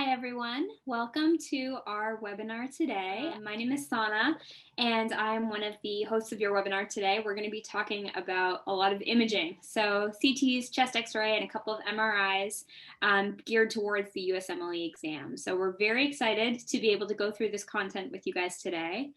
Hi everyone, welcome to our webinar today. My name is Sana and I'm one of the hosts of your webinar today. We're going to be talking about a lot of imaging. So CTs, chest x-ray, and a couple of MRIs geared towards the USMLE exam. So we're very excited to be able to go through this content with you guys today.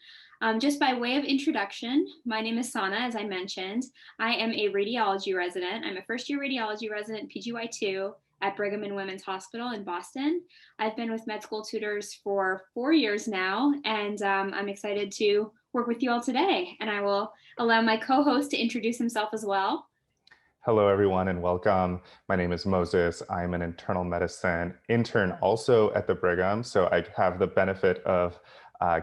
Just by way of introduction, my name is Sana, as I mentioned. I am a radiology resident. I'm a first-year radiology resident, PGY2, at Brigham and Women's Hospital in Boston. I've been with med school tutors for 4 years now, and I'm excited to work with you all today. And I will allow my co-host to introduce himself as well. Hello, everyone, and welcome. My name is Moses. I'm an internal medicine intern also at the Brigham, so I have the benefit of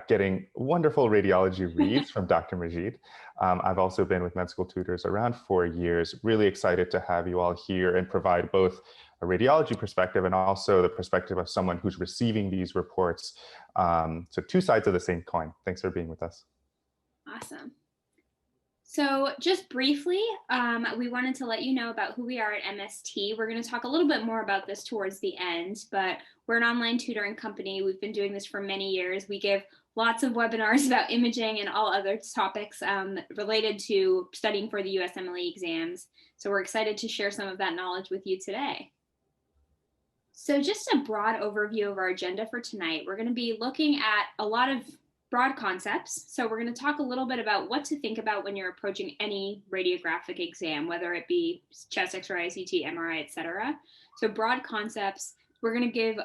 getting wonderful radiology reads from Dr. Majid. I've also been with med school tutors around 4 years. Really excited to have you all here and provide both a radiology perspective and also the perspective of someone who's receiving these reports. So two sides of the same coin. Thanks for being with us. Awesome. So just briefly, we wanted to let you know about who we are at MST. We're going to talk a little bit more about this towards the end, but we're an online tutoring company. We've been doing this for many years. We give lots of webinars about imaging and all other topics related to studying for the USMLE exams. So we're excited to share some of that knowledge with you today. So just a broad overview of our agenda for tonight. We're going to be looking at a lot of broad concepts. So we're going to talk a little bit about what to think about when you're approaching any radiographic exam, whether it be chest X-ray, CT, MRI, etc. So broad concepts. We're going to give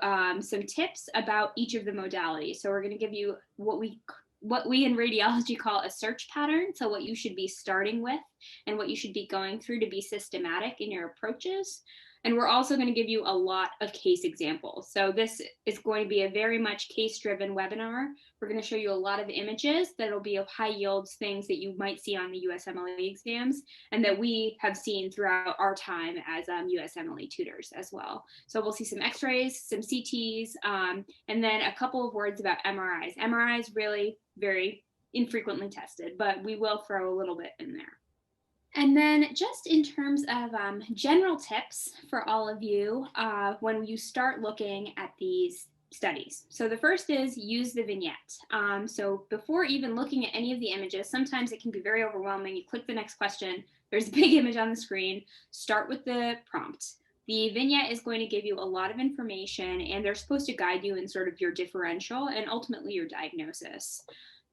some tips about each of the modalities. So we're going to give you what we in radiology call a search pattern. So what you should be starting with and what you should be going through to be systematic in your approaches. And we're also going to give you a lot of case examples. So this is going to be a very much case-driven webinar. We're going to show you a lot of images that'll be of high yields, things that you might see on the USMLE exams and that we have seen throughout our time as USMLE tutors as well. So we'll see some X-rays, some CTs, and then a couple of words about MRIs. MRIs really very infrequently tested, but we will throw a little bit in there. And then just in terms of general tips for all of you when you start looking at these studies. So the first is use the vignette. So before even looking at any of the images, sometimes it can be very overwhelming. You click the next question, there's a big image on the screen, start with the prompt. The vignette is going to give you a lot of information and they're supposed to guide you in sort of your differential and ultimately your diagnosis.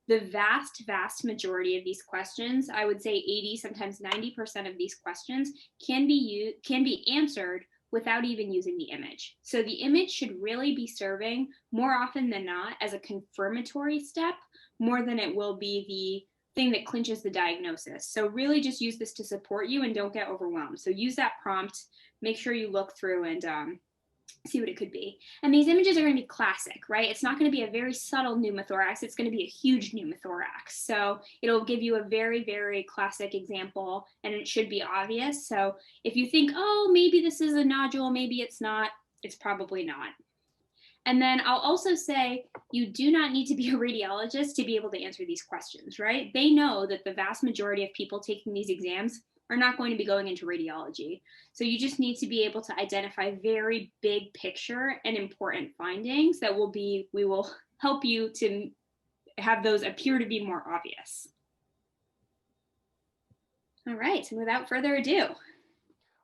The vast majority of these questions, I would say 80, sometimes 90% of these questions can be answered without even using the image. So the image should really be serving more often than not as a confirmatory step more than it will be the thing that clinches the diagnosis. So really just use this to support you and don't get overwhelmed. So use that prompt, make sure you look through and see what it could be. And these images are going to be classic, right? It's not going to be a very subtle pneumothorax. It's going to be a huge pneumothorax. So it'll give you a very, very classic example and it should be obvious. So if you think, oh, maybe this is a nodule, maybe it's not, it's probably not. And then I'll also say you do not need to be a radiologist to be able to answer these questions, right? They know that the vast majority of people taking these exams are not going to be going into radiology. So you just need to be able to identify very big picture and important findings that we will help you to have those appear to be more obvious. All right, and without further ado.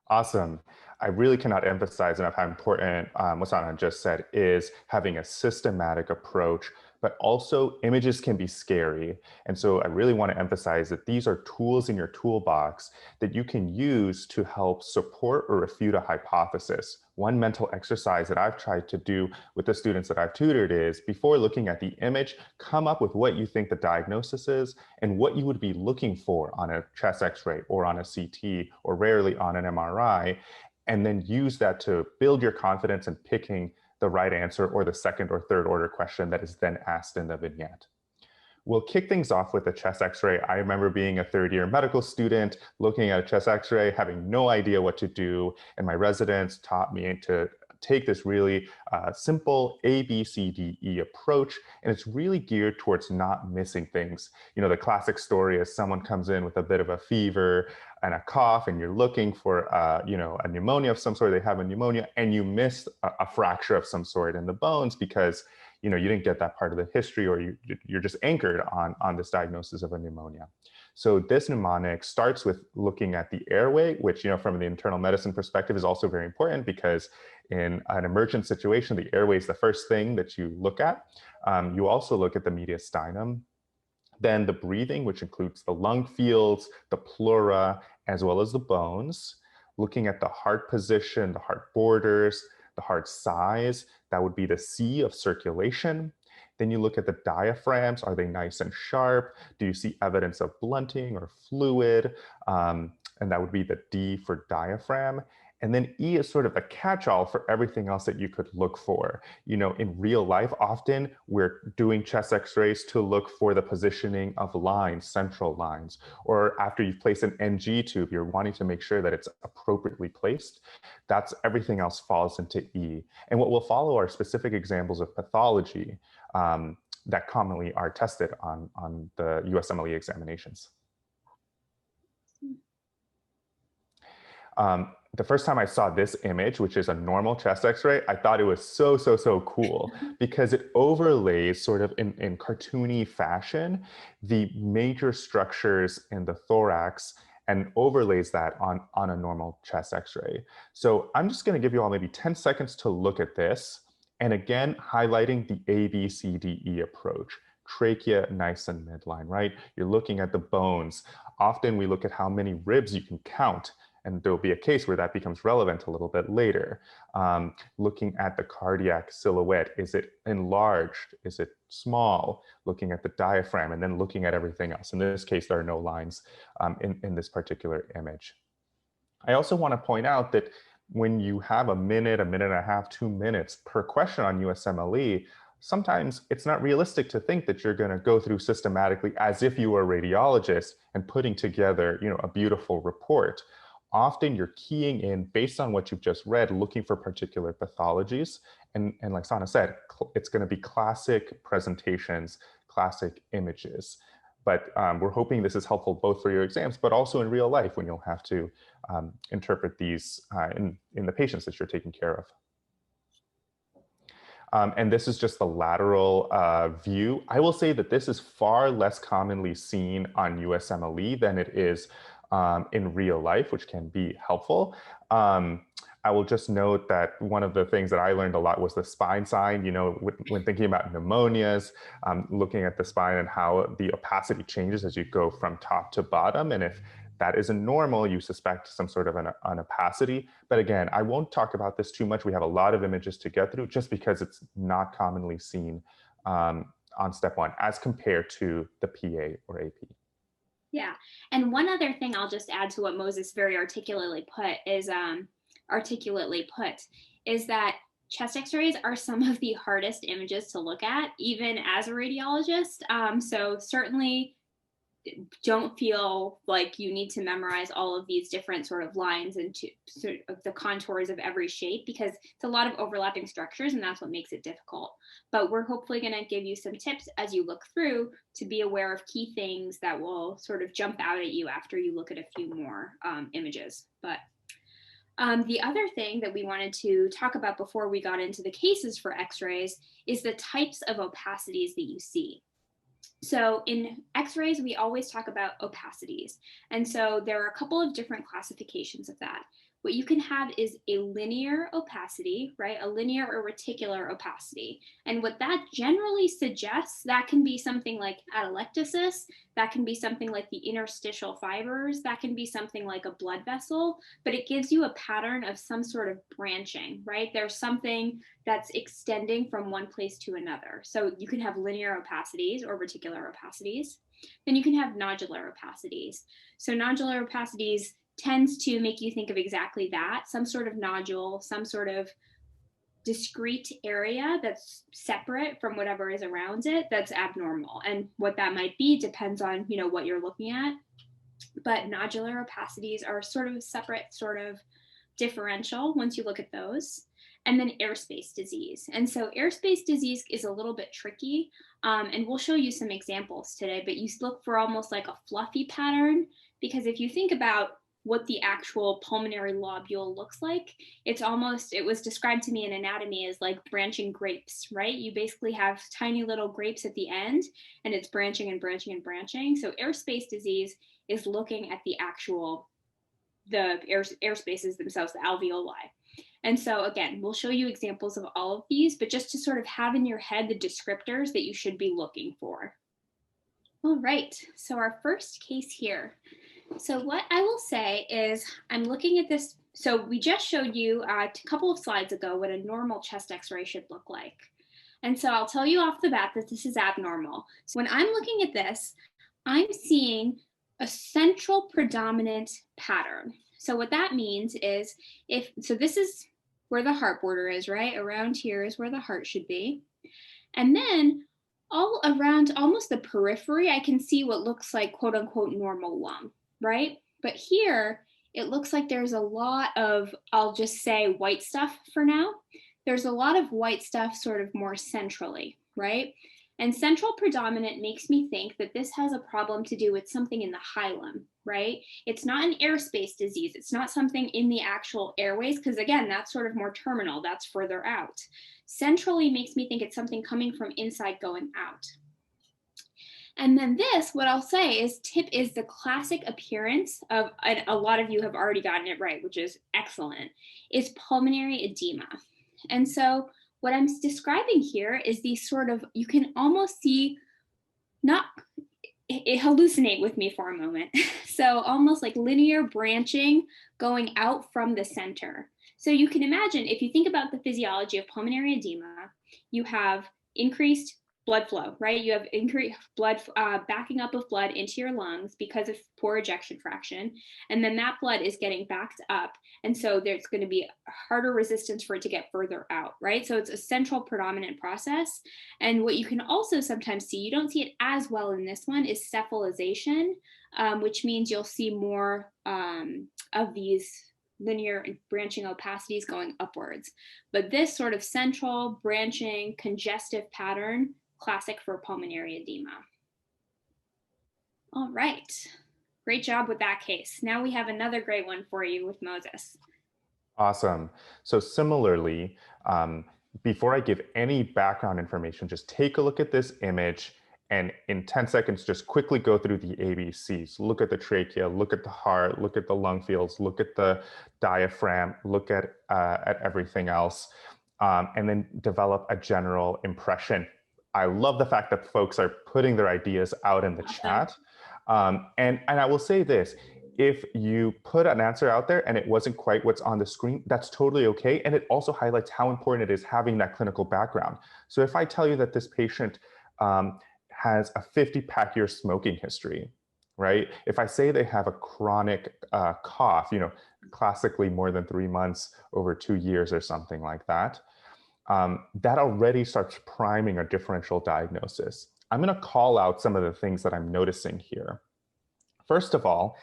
Awesome. I really cannot emphasize enough how important what Sana just said is having a systematic approach, but also images can be scary. And so I really want to emphasize that these are tools in your toolbox that you can use to help support or refute a hypothesis. One mental exercise that I've tried to do with the students that I've tutored is before looking at the image, come up with what you think the diagnosis is and what you would be looking for on a chest X-ray or on a CT or rarely on an MRI, and then use that to build your confidence in picking the right answer or the second or third order question that is then asked in the vignette. We'll kick things off with a chest X-ray. I remember being a third-year medical student, looking at a chest X-ray, having no idea what to do, and my residents taught me to take this really simple A, B, C, D, E approach, and it's really geared towards not missing things. You know, the classic story is someone comes in with a bit of a fever, and a cough, and you're looking for, you know, a pneumonia of some sort, they have a pneumonia, and you missed a fracture of some sort in the bones because, you know, you didn't get that part of the history, or you're just anchored on this diagnosis of a pneumonia. So this mnemonic starts with looking at the airway, which, you know, from the internal medicine perspective is also very important, because in an emergent situation, the airway is the first thing that you look at. You also look at the mediastinum, then the breathing, which includes the lung fields, the pleura, as well as the bones. Looking at the heart position, the heart borders, the heart size, that would be the C of circulation. Then you look at the diaphragms. Are they nice and sharp? Do you see evidence of blunting or fluid? And that would be the D for diaphragm. And then E is sort of a catch-all for everything else that you could look for. You know, in real life, often we're doing chest x-rays to look for the positioning of lines, central lines, or after you've placed an NG tube, you're wanting to make sure that it's appropriately placed. That's everything else falls into E. And what will follow are specific examples of pathology that commonly are tested on the USMLE examinations. The first time I saw this image, which is a normal chest x-ray, I thought it was so cool because it overlays sort of in cartoony fashion the major structures in the thorax and overlays that on a normal chest x-ray. So I'm just going to give you all maybe 10 seconds to look at this. And again, highlighting the ABCDE approach. Trachea, nice and midline, right? You're looking at the bones. Often we look at how many ribs you can count, and there'll be a case where that becomes relevant a little bit later. Looking at the cardiac silhouette, is it enlarged? Is it small? Looking at the diaphragm, and then looking at everything else. In this case, there are no lines in this particular image. I also want to point out that when you have a minute and a half, 2 minutes per question on USMLE, sometimes it's not realistic to think that you're going to go through systematically as if you were a radiologist and putting together, you know, a beautiful report. Often you're keying in based on what you've just read, looking for particular pathologies. And like Sana said, it's going to be classic presentations, classic images. But we're hoping this is helpful both for your exams, but also in real life when you'll have to interpret these in the patients that you're taking care of. And this is just the lateral view. I will say that this is far less commonly seen on USMLE than it is in real life, which can be helpful. I will just note that one of the things that I learned a lot was the spine sign. You know, when thinking about pneumonias, looking at the spine and how the opacity changes as you go from top to bottom. And if that isn't normal, you suspect some sort of an opacity. But again, I won't talk about this too much. We have a lot of images to get through just because it's not commonly seen on step one as compared to the PA or AP. Yeah, and one other thing I'll just add to what Moses very articulately put is that chest x-rays are some of the hardest images to look at, even as a radiologist. So certainly don't feel like you need to memorize all of these different sort of lines and sort of the contours of every shape, because it's a lot of overlapping structures and that's what makes it difficult. But we're hopefully going to give you some tips as you look through to be aware of key things that will sort of jump out at you after you look at a few more images. But the other thing that we wanted to talk about before we got into the cases for x-rays is the types of opacities that you see. So in x-rays, we always talk about opacities. And so there are a couple of different classifications of that. What you can have is a linear opacity, right? A linear or reticular opacity. And what that generally suggests, that can be something like atelectasis, that can be something like the interstitial fibers, that can be something like a blood vessel, but it gives you a pattern of some sort of branching, right? There's something that's extending from one place to another. So you can have linear opacities or reticular opacities. Then you can have nodular opacities. So nodular opacities tends to make you think of exactly that, some sort of nodule, some sort of discrete area that's separate from whatever is around it that's abnormal. And what that might be depends on, you know, what you're looking at. But nodular opacities are sort of separate, sort of differential once you look at those. And then airspace disease. And so airspace disease is a little bit tricky. And we'll show you some examples today, but you look for almost like a fluffy pattern, because if you think about what the actual pulmonary lobule looks like. It was described to me in anatomy as like branching grapes, right? You basically have tiny little grapes at the end, and it's branching and branching and branching. So airspace disease is looking at the air spaces themselves, the alveoli. And so again, we'll show you examples of all of these, but just to sort of have in your head the descriptors that you should be looking for. All right, so our first case here. So what I will say is I'm looking at this. So we just showed you a couple of slides ago what a normal chest x-ray should look like. And so I'll tell you off the bat that this is abnormal. So when I'm looking at this, I'm seeing a central predominant pattern. So what that means is this is where the heart border is, right? Around here is where the heart should be. And then all around almost the periphery, I can see what looks like quote unquote normal lung, right? But here, it looks like there's a lot of, I'll just say white stuff for now. There's a lot of white stuff sort of more centrally, right? And central predominant makes me think that this has a problem to do with something in the hilum, right? It's not an airspace disease. It's not something in the actual airways, because again, that's sort of more terminal, that's further out. Centrally makes me think it's something coming from inside going out. And then this, what I'll say is TIP is the classic appearance of, and a lot of you have already gotten it right, which is excellent, is pulmonary edema. And so what I'm describing here is these sort of, you can almost see, hallucinate with me for a moment. So almost like linear branching going out from the center. So you can imagine, if you think about the physiology of pulmonary edema, you have increased blood flow, right? You have increased blood, backing up of blood into your lungs because of poor ejection fraction. And then that blood is getting backed up. And so there's going to be harder resistance for it to get further out, right? So it's a central predominant process. And what you can also sometimes see, you don't see it as well in this one, is cephalization, which means you'll see more of these linear branching opacities going upwards. But this sort of central branching congestive pattern, classic for pulmonary edema. All right, great job with that case. Now we have another great one for you with Moses. Awesome. So similarly, before I give any background information, just take a look at this image and in 10 seconds, just quickly go through the ABCs. Look at the trachea, look at the heart, look at the lung fields, look at the diaphragm, look at everything else, and then develop a general impression. I love the fact that folks are putting their ideas out in the chat. And I will say this, if you put an answer out there and it wasn't quite what's on the screen, that's totally okay. And it also highlights how important it is having that clinical background. So if I tell you that this patient has a 50-pack year smoking history, right? If I say they have a chronic cough, classically more than 3 months over 2 years or something like that, that already starts priming a differential diagnosis. I'm going to call out some of the things that I'm noticing here. First of all,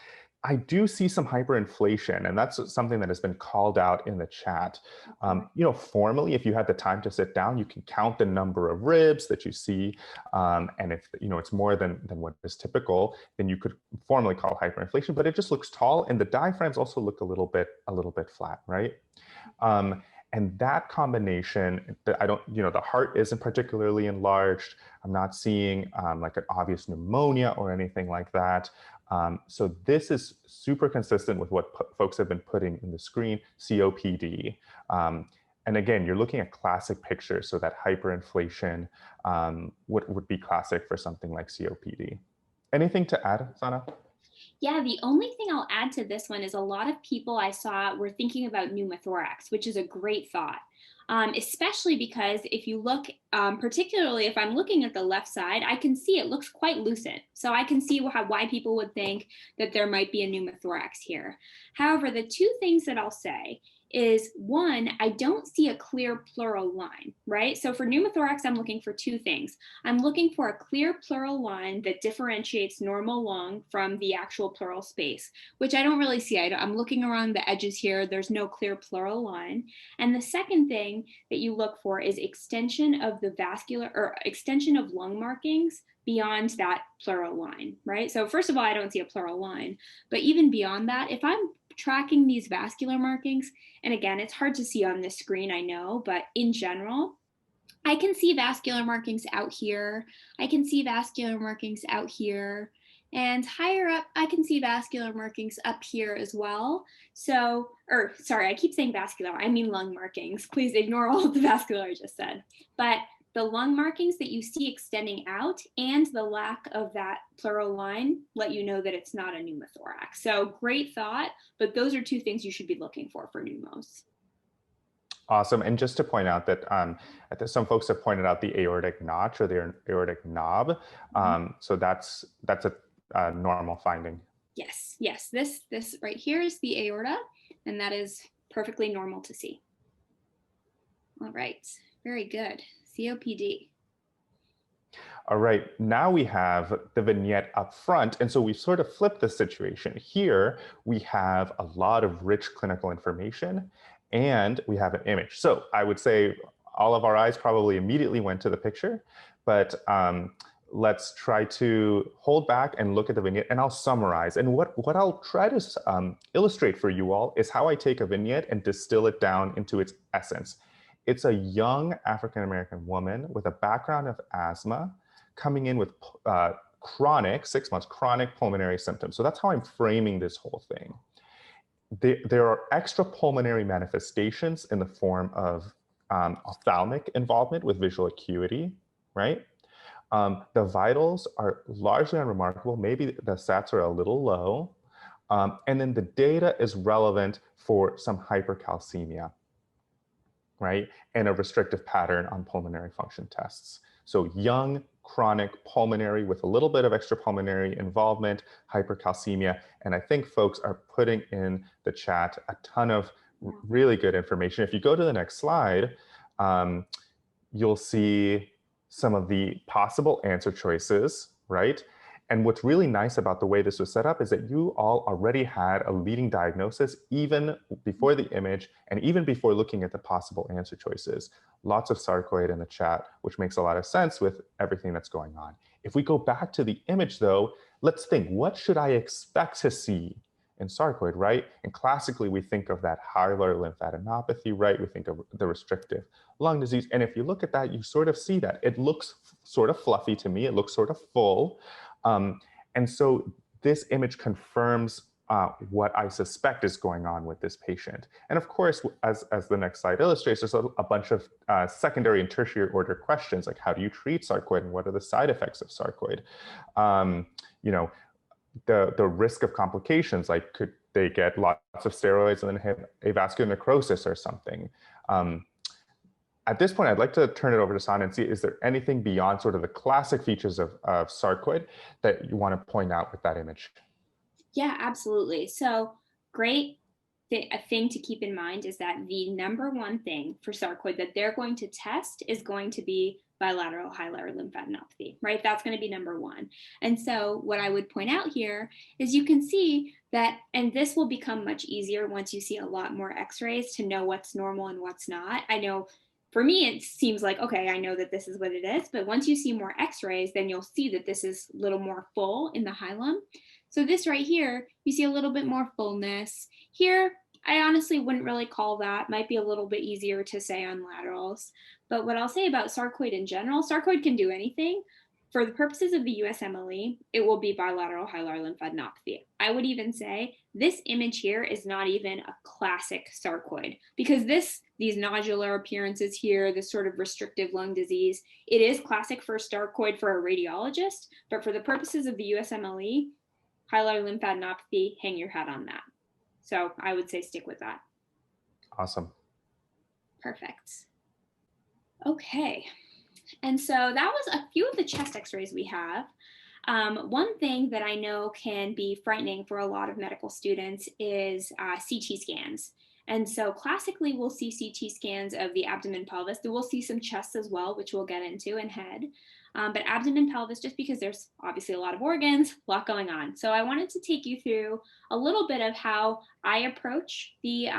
I do see some hyperinflation, and that's something that has been called out in the chat. Formally, if you had the time to sit down, you can count the number of ribs that you see, and if it's more than what is typical, then you could formally call hyperinflation. But it just looks tall, and the diaphragms also look a little bit flat, right? And that combination, the heart isn't particularly enlarged. I'm not seeing like an obvious pneumonia or anything like that. So this is super consistent with what folks have been putting in the screen, COPD. And again, you're looking at classic pictures, so that hyperinflation would be classic for something like COPD. Anything to add, Sana? Yeah, the only thing I'll add to this one is a lot of people I saw were thinking about pneumothorax, which is a great thought. Especially because if you look, particularly if I'm looking at the left side, I can see it looks quite lucid. So I can see why people would think that there might be a pneumothorax here. However, the two things that I'll say is, one, I don't see a clear pleural line, right? So for pneumothorax, I'm looking for two things. I'm looking for a clear pleural line that differentiates normal lung from the actual pleural space, which I don't really see. I'm looking around the edges here. There's no clear pleural line. And the second thing that you look for is extension of the vascular, or extension of lung markings beyond that pleural line, right? So first of all, I don't see a pleural line, but even beyond that, if I'm tracking these vascular markings, and again, it's hard to see on this screen, I know, but in general, I can see vascular markings out here. I can see vascular markings out here. And higher up, I can see vascular markings up here as well. So, or sorry, I keep saying vascular, I mean lung markings. Please ignore all of the vascular I just said. But the lung markings that you see extending out and the lack of that pleural line let you know that it's not a pneumothorax. So great thought, but those are two things you should be looking for pneumos. Awesome. And just to point out that some folks have pointed out the aortic notch or the aortic knob. So that's a normal finding. Yes, yes. This right here is the aorta, and that is perfectly normal to see. All right, very good. COPD. All right, now we have the vignette up front. And so we've sort of flipped the situation. Here, we have a lot of rich clinical information and we have an image. So I would say all of our eyes probably immediately went to the picture, but let's try to hold back and look at the vignette, and I'll summarize. And what I'll try to illustrate for you all is how I take a vignette and distill it down into its essence. It's a young African-American woman with a background of asthma coming in with chronic, 6 months, chronic pulmonary symptoms. So that's how I'm framing this whole thing. There are extrapulmonary manifestations in the form of ophthalmic involvement with visual acuity, right? The vitals are largely unremarkable. Maybe the stats are a little low. And then the data is relevant for some hypercalcemia, right? And a restrictive pattern on pulmonary function tests. So young, chronic pulmonary with a little bit of extrapulmonary involvement, hypercalcemia. And I think folks are putting in the chat a ton of really good information. If you go to the next slide, you'll see some of the possible answer choices, right? And what's really nice about the way this was set up is that you all already had a leading diagnosis even before the image and even before looking at the possible answer choices. Lots of sarcoid in the chat, which makes a lot of sense with everything that's going on. If we go back to the image though, let's think, what should I expect to see in sarcoid, right? And classically, we think of that hilar lymphadenopathy, right? We think of the restrictive lung disease. And if you look at that, you sort of see that. It looks sort of fluffy to me. It looks sort of full. And so this image confirms what I suspect is going on with this patient. And of course, as the next slide illustrates, there's a bunch of secondary and tertiary order questions, like how do you treat sarcoid and what are the side effects of sarcoid? You know, the risk of complications, like could they get lots of steroids and then have avascular necrosis or something? At this point, I'd like to turn it over to Sana and see, is there anything beyond sort of the classic features of sarcoid that you want to point out with that image? Yeah, absolutely. So great. A thing to keep in mind is that the number one thing for sarcoid that they're going to test is going to be bilateral hilar lymphadenopathy, right? That's going to be number one. And so what I would point out here is you can see that, and this will become much easier once you see a lot more x-rays to know what's normal and what's not. I know for me, it seems like, okay, I know that this is what it is, but once you see more x-rays, then you'll see that this is a little more full in the hilum. So this right here, you see a little bit more fullness. Here, I honestly wouldn't really call that. Might be a little bit easier to say on laterals. But what I'll say about sarcoid in general, sarcoid can do anything. For the purposes of the USMLE, it will be bilateral hilar lymphadenopathy. I would even say this image here is not even a classic sarcoid because these nodular appearances here, this sort of restrictive lung disease, it is classic for sarcoid for a radiologist, but for the purposes of the USMLE, hilar lymphadenopathy, hang your hat on that. So I would say stick with that. Awesome. Perfect. Okay. And so that was a few of the chest x-rays we have. One thing that I know can be frightening for a lot of medical students is CT scans. And so classically, we'll see CT scans of the abdomen, pelvis. We'll see some chest as well, which we'll get into, and head. But abdomen, pelvis, just because there's obviously a lot of organs, a lot going on. So I wanted to take you through a little bit of how I approach the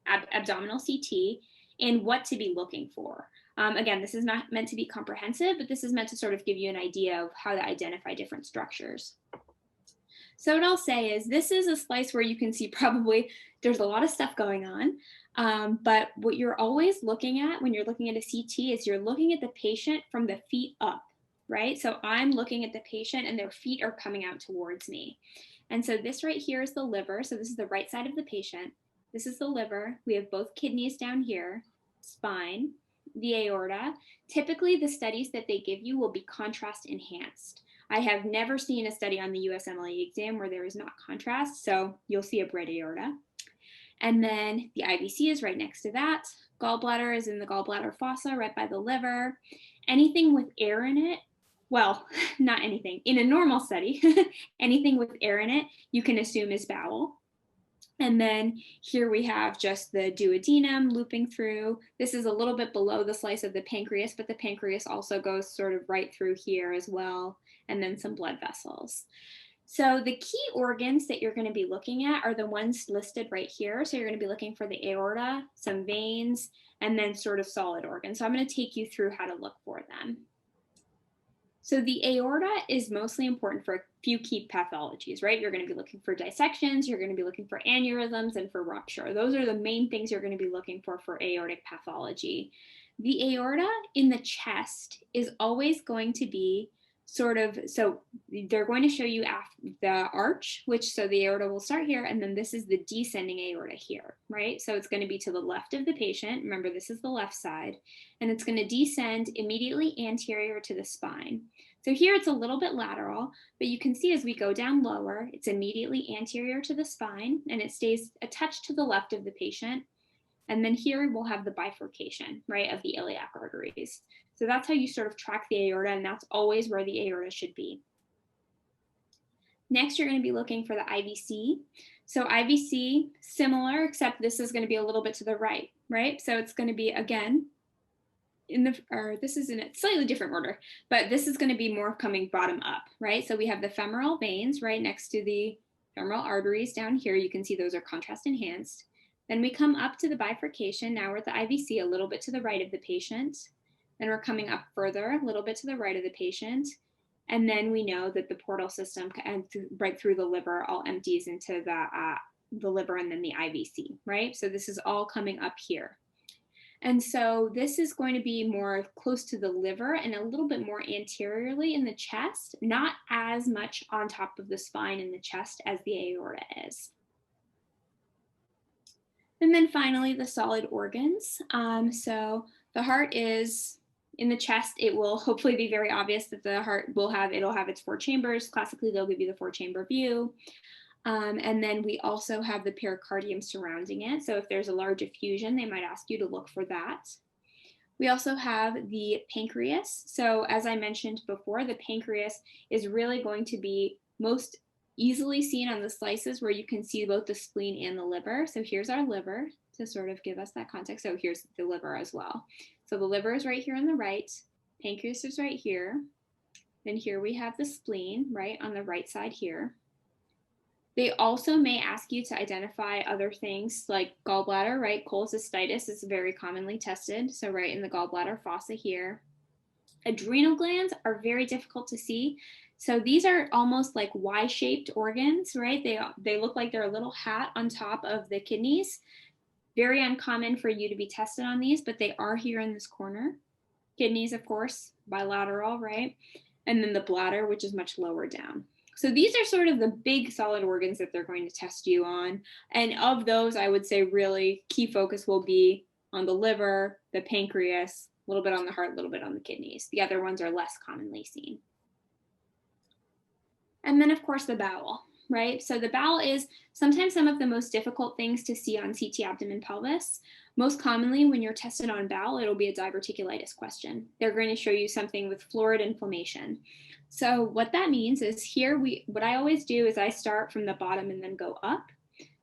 abdominal CT and what to be looking for. Again, this is not meant to be comprehensive, but this is meant to sort of give you an idea of how to identify different structures. So what I'll say is this is a slice where you can see probably there's a lot of stuff going on, but what you're always looking at when you're looking at a CT is you're looking at the patient from the feet up, right? So I'm looking at the patient and their feet are coming out towards me. And so this right here is the liver. So this is the right side of the patient. This is the liver. We have both kidneys down here, spine, the aorta. Typically the studies that they give you will be contrast enhanced. I have never seen a study on the USMLE exam where there is not contrast, so you'll see a bright aorta. And then the IVC is right next to that. Gallbladder is in the gallbladder fossa right by the liver. Anything with air in it, well, not anything. In a normal study, anything with air in it, you can assume is bowel. And then here we have just the duodenum looping through. This is a little bit below the slice of the pancreas, but the pancreas also goes sort of right through here as well, and then some blood vessels. So the key organs that you're going to be looking at are the ones listed right here. So you're going to be looking for the aorta, some veins, and then sort of solid organs. So I'm going to take you through how to look for them. So the aorta is mostly important for a few key pathologies, right? You're going to be looking for dissections, you're going to be looking for aneurysms, and for rupture. Those are the main things you're going to be looking for aortic pathology. The aorta in the chest is always going to be sort of, so they're going to show you the arch, so the aorta will start here, and then this is the descending aorta here, right? So it's going to be to the left of the patient. Remember, this is the left side, and it's going to descend immediately anterior to the spine. So here it's a little bit lateral, but you can see as we go down lower, it's immediately anterior to the spine, and it stays a touch to the left of the patient. And then here we'll have the bifurcation, right, of the iliac arteries. So that's how you sort of track the aorta, and that's always where the aorta should be. Next, you're going to be looking for the IVC. So IVC, similar, except this is going to be a little bit to the right, right? So it's going to be, again, this is in a slightly different order, but this is going to be more coming bottom up, right? So we have the femoral veins right next to the femoral arteries down here. You can see those are contrast enhanced. Then we come up to the bifurcation. Now we're at the IVC, a little bit to the right of the patient. Then we're coming up further, a little bit to the right of the patient. And then we know that the portal system right through the liver all empties into the liver and then the IVC, right? So this is all coming up here. And so this is going to be more close to the liver and a little bit more anteriorly in the chest, not as much on top of the spine in the chest as the aorta is. And then finally, the solid organs. So the heart is in the chest. It will hopefully be very obvious that the heart it'll have its 4 chambers. Classically, they'll give you the 4-chamber view. And then we also have the pericardium surrounding it. So if there's a large effusion, they might ask you to look for that. We also have the pancreas. So as I mentioned before, the pancreas is really going to be most easily seen on the slices where you can see both the spleen and the liver. So here's our liver to sort of give us that context. So here's the liver as well. So the liver is right here on the right, pancreas is right here. Then here we have the spleen, right, on the right side here. They also may ask you to identify other things like gallbladder, right? Cholecystitis is very commonly tested. So right in the gallbladder fossa here. Adrenal glands are very difficult to see. So these are almost like Y-shaped organs, right? They look like they're a little hat on top of the kidneys. Very uncommon for you to be tested on these, but they are here in this corner. Kidneys, of course, bilateral, right? And then the bladder, which is much lower down. So these are sort of the big solid organs that they're going to test you on. And of those, I would say really key focus will be on the liver, the pancreas, a little bit on the heart, a little bit on the kidneys. The other ones are less commonly seen. And then of course the bowel, right? So the bowel is sometimes some of the most difficult things to see on CT abdomen pelvis. Most commonly when you're tested on bowel, it'll be a diverticulitis question. They're going to show you something with florid inflammation. So what that means is here, what I always do is I start from the bottom and then go up.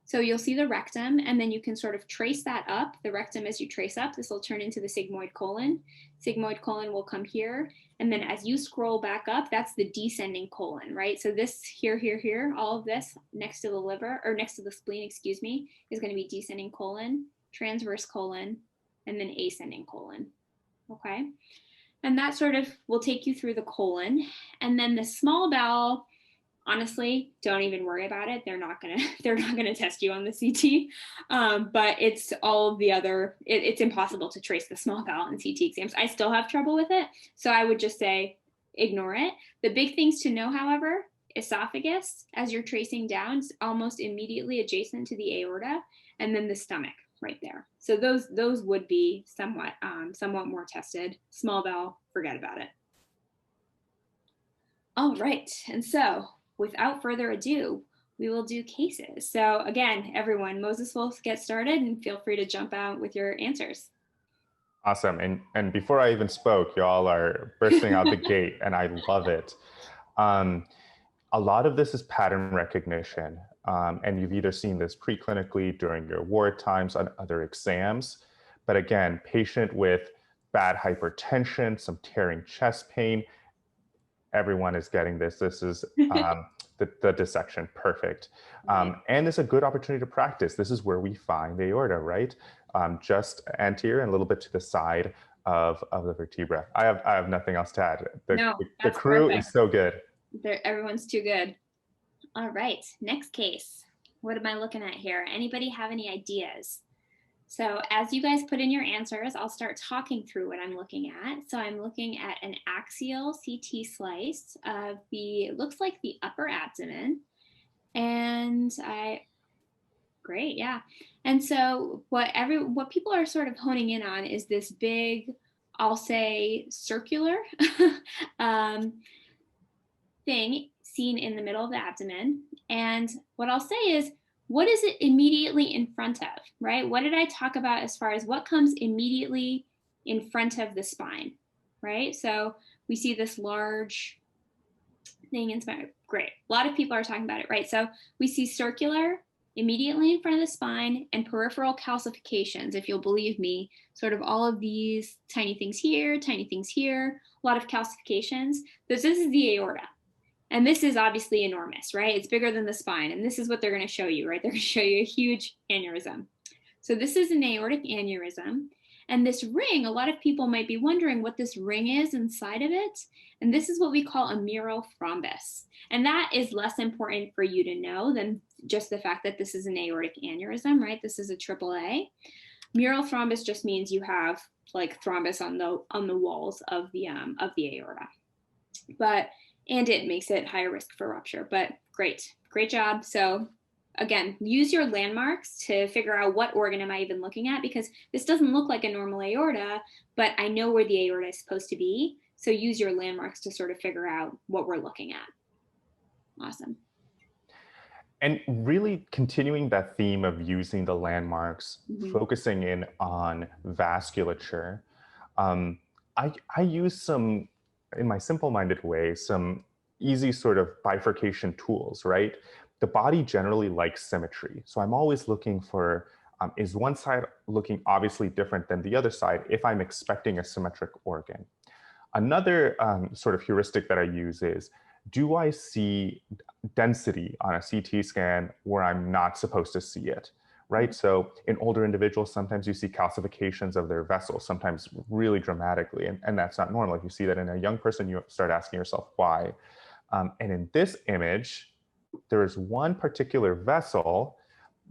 So you'll see the rectum, and then you can sort of trace that up. The rectum, as you trace up, this will turn into the sigmoid colon. Sigmoid colon will come here. And then as you scroll back up, that's the descending colon, right? So this here, all of this next to the liver, or next to the spleen, excuse me, is going to be descending colon, transverse colon, and then ascending colon. Okay. And that sort of will take you through the colon. And then the small bowel, honestly, don't even worry about it. They're not gonna test you on the CT. But it's all of the other, it's impossible to trace the small bowel in CT exams. I still have trouble with it. So I would just say, ignore it. The big things to know, however, esophagus, as you're tracing down, is almost immediately adjacent to the aorta, and then the stomach right there. So those would be somewhat more tested. Small bowel, forget about it. All right, and so without further ado, we will do cases. So again, everyone, Moses will get started and feel free to jump out with your answers. Awesome. And before I even spoke, y'all are bursting out the gate, and I love it. A lot of this is pattern recognition, and you've either seen this preclinically during your ward times on other exams, but again, patient with bad hypertension, some tearing chest pain, everyone is getting this. This is the dissection, perfect. And it's a good opportunity to practice. This is where we find the aorta, right? Just anterior and a little bit to the side of the vertebra. I have nothing else to add. The crew is so good. Everyone's too good. All right, next case. What am I looking at here? Anybody have any ideas? So as you guys put in your answers, I'll start talking through what I'm looking at. So I'm looking at an axial CT slice of looks like the upper abdomen. And great, yeah. And so what people are sort of honing in on is this big, I'll say circular thing seen in the middle of the abdomen. And what I'll say is, what is it immediately in front of, right? What did I talk about as far as what comes immediately in front of the spine, right? So we see this large thing in spine. Great. A lot of people are talking about it, right? So we see circular immediately in front of the spine and peripheral calcifications, if you'll believe me, sort of all of these tiny things here, a lot of calcifications. This is the aorta. And this is obviously enormous, right? It's bigger than the spine. And this is what they're going to show you, right? They're going to show you a huge aneurysm. So this is an aortic aneurysm. And this ring, a lot of people might be wondering what this ring is inside of it. And this is what we call a mural thrombus. And that is less important for you to know than just the fact that this is an aortic aneurysm, right? This is a AAA. Mural thrombus just means you have like thrombus on the walls of the aorta. And it makes it higher risk for rupture, but great job. So again, use your landmarks to figure out what organ am I even looking at, because this doesn't look like a normal aorta, but I know where the aorta is supposed to be. So use your landmarks to sort of figure out what we're looking at. Awesome. And really continuing that theme of using the landmarks, focusing in on vasculature, I use some, in my simple-minded way, some easy sort of bifurcation tools, right? The body generally likes symmetry. So I'm always looking for, is one side looking obviously different than the other side if I'm expecting a symmetric organ? Another sort of heuristic that I use is, do I see density on a CT scan where I'm not supposed to see it? Right? So in older individuals, sometimes you see calcifications of their vessels, sometimes really dramatically, and that's not normal. If you see that in a young person, you start asking yourself why. And in this image, there is one particular vessel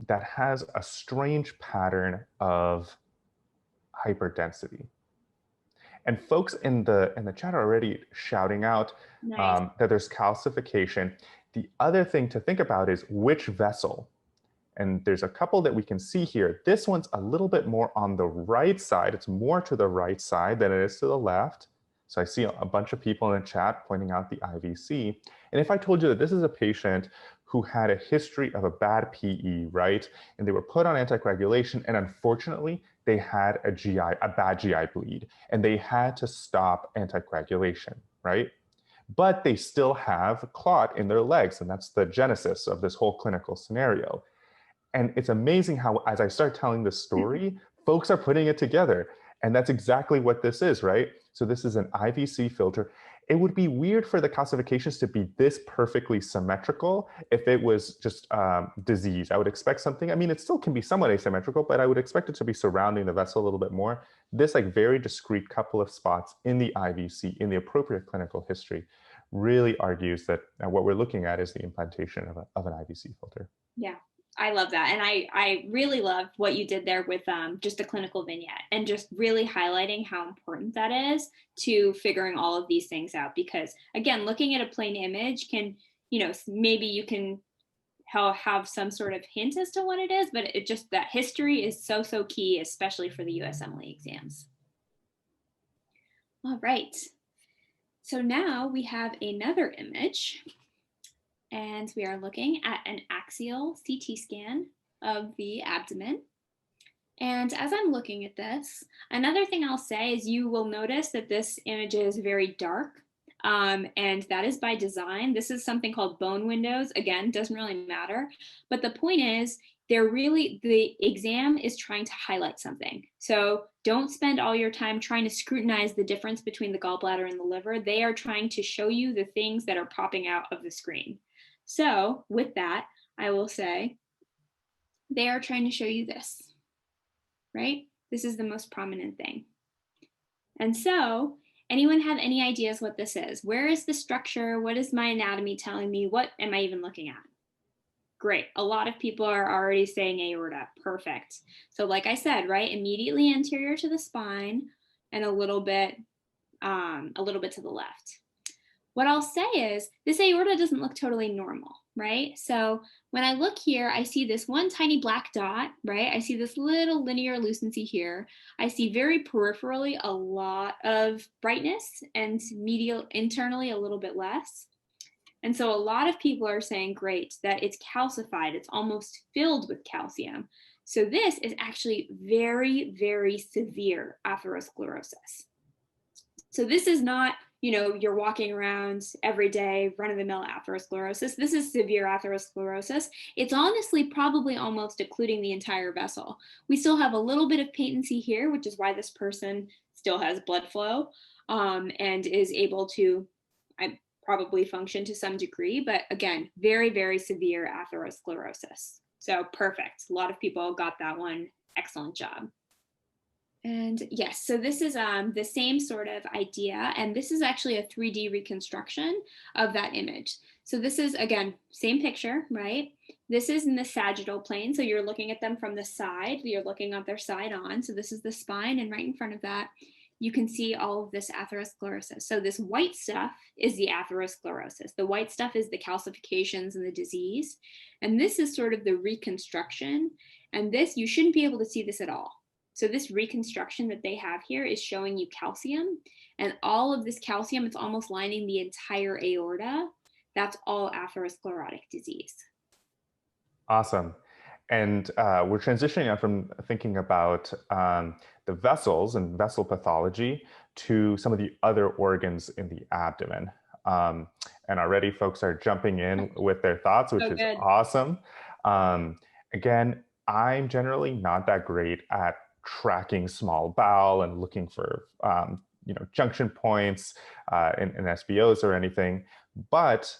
that has a strange pattern of hyperdensity. And folks in the chat are already shouting out that there's calcification. The other thing to think about is which vessel. And there's a couple that we can see here. This one's a little bit more on the right side. It's more to the right side than it is to the left. So I see a bunch of people in the chat pointing out the IVC. And if I told you that this is a patient who had a history of a bad PE, right? And they were put on anticoagulation, and unfortunately, they had a bad GI bleed, and they had to stop anticoagulation, right? But they still have clot in their legs, and that's the genesis of this whole clinical scenario. And it's amazing how, as I start telling this story, folks are putting it together. And that's exactly what this is, right? So this is an IVC filter. It would be weird for the calcifications to be this perfectly symmetrical if it was just disease. I would expect something, I mean, it still can be somewhat asymmetrical, but I would expect it to be surrounding the vessel a little bit more. This like very discrete couple of spots in the IVC, in the appropriate clinical history, really argues that what we're looking at is the implantation of an IVC filter. Yeah, I love that. And I really love what you did there with just the clinical vignette and just really highlighting how important that is to figuring all of these things out. Because again, looking at a plain image can, maybe you can have some sort of hint as to what it is, but it just, that history is so key, especially for the USMLE exams. All right. So now we have another image, and we are looking at an axial CT scan of the abdomen. And as I'm looking at this, another thing I'll say is you will notice that this image is very dark, and that is by design. This is something called bone windows. Again, doesn't really matter. But the point is, the exam is trying to highlight something. So don't spend all your time trying to scrutinize the difference between the gallbladder and the liver. They are trying to show you the things that are popping out of the screen. So with that, I will say they are trying to show you this, right? This is the most prominent thing. And so anyone have any ideas what this is? Where is the structure? What is my anatomy telling me? What am I even looking at? Great. A lot of people are already saying aorta. Perfect. So like I said, right, immediately anterior to the spine and a little bit to the left. What I'll say is this aorta doesn't look totally normal, right? So when I look here, I see this one tiny black dot, right? I see this little linear lucency here. I see very peripherally a lot of brightness and medial internally a little bit less. And so a lot of people are saying, great, that it's calcified. It's almost filled with calcium. So this is actually very severe atherosclerosis. So this is not, you're walking around every day, run-of-the-mill atherosclerosis. This is severe atherosclerosis. It's honestly probably almost occluding the entire vessel. We still have a little bit of patency here, which is why this person still has blood flow and is able to probably function to some degree. But again, very severe atherosclerosis. So perfect. A lot of people got that one. Excellent job. And yes, so this is the same sort of idea, and this is actually a 3D reconstruction of that image. So this is, again, same picture, right? This is in the sagittal plane, so you're looking at them from the side. You're looking at their side on, so this is the spine, and right in front of that, you can see all of this atherosclerosis. So this white stuff is the atherosclerosis. The white stuff is the calcifications and the disease, and this is sort of the reconstruction, and this, you shouldn't be able to see this at all. So this reconstruction that they have here is showing you calcium, and all of this calcium, it's almost lining the entire aorta. That's all atherosclerotic disease. Awesome. And we're transitioning now from thinking about the vessels and vessel pathology to some of the other organs in the abdomen. And already folks are jumping in with their thoughts, which is awesome. Again, I'm generally not that great at tracking small bowel and looking for junction points in SBOs or anything, but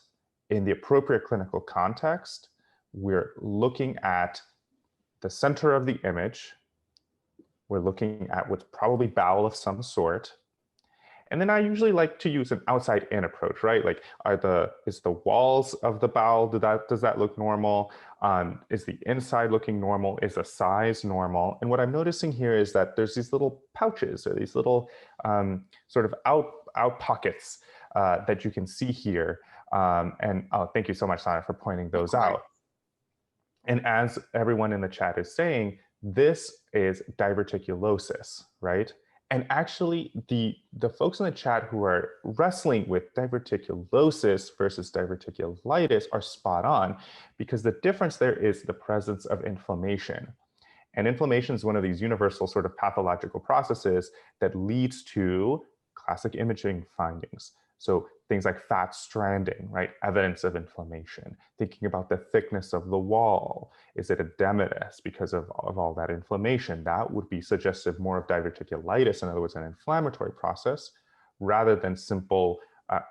in the appropriate clinical context, we're looking at the center of the image. We're looking at what's probably bowel of some sort. And then I usually like to use an outside-in approach, right? Like, is the walls of the bowel, does that look normal? Is the inside looking normal? Is the size normal? And what I'm noticing here is that there's these little pouches or these little sort of out pockets that you can see here. And thank you so much, Sana, for pointing those out. And as everyone in the chat is saying, this is diverticulosis, right? And actually, the folks in the chat who are wrestling with diverticulosis versus diverticulitis are spot on, because the difference there is the presence of inflammation. And inflammation is one of these universal sort of pathological processes that leads to classic imaging findings. So things like fat stranding, right? Evidence of inflammation. Thinking about the thickness of the wall. Is it edematous because of all that inflammation? That would be suggestive more of diverticulitis, in other words, an inflammatory process, rather than simple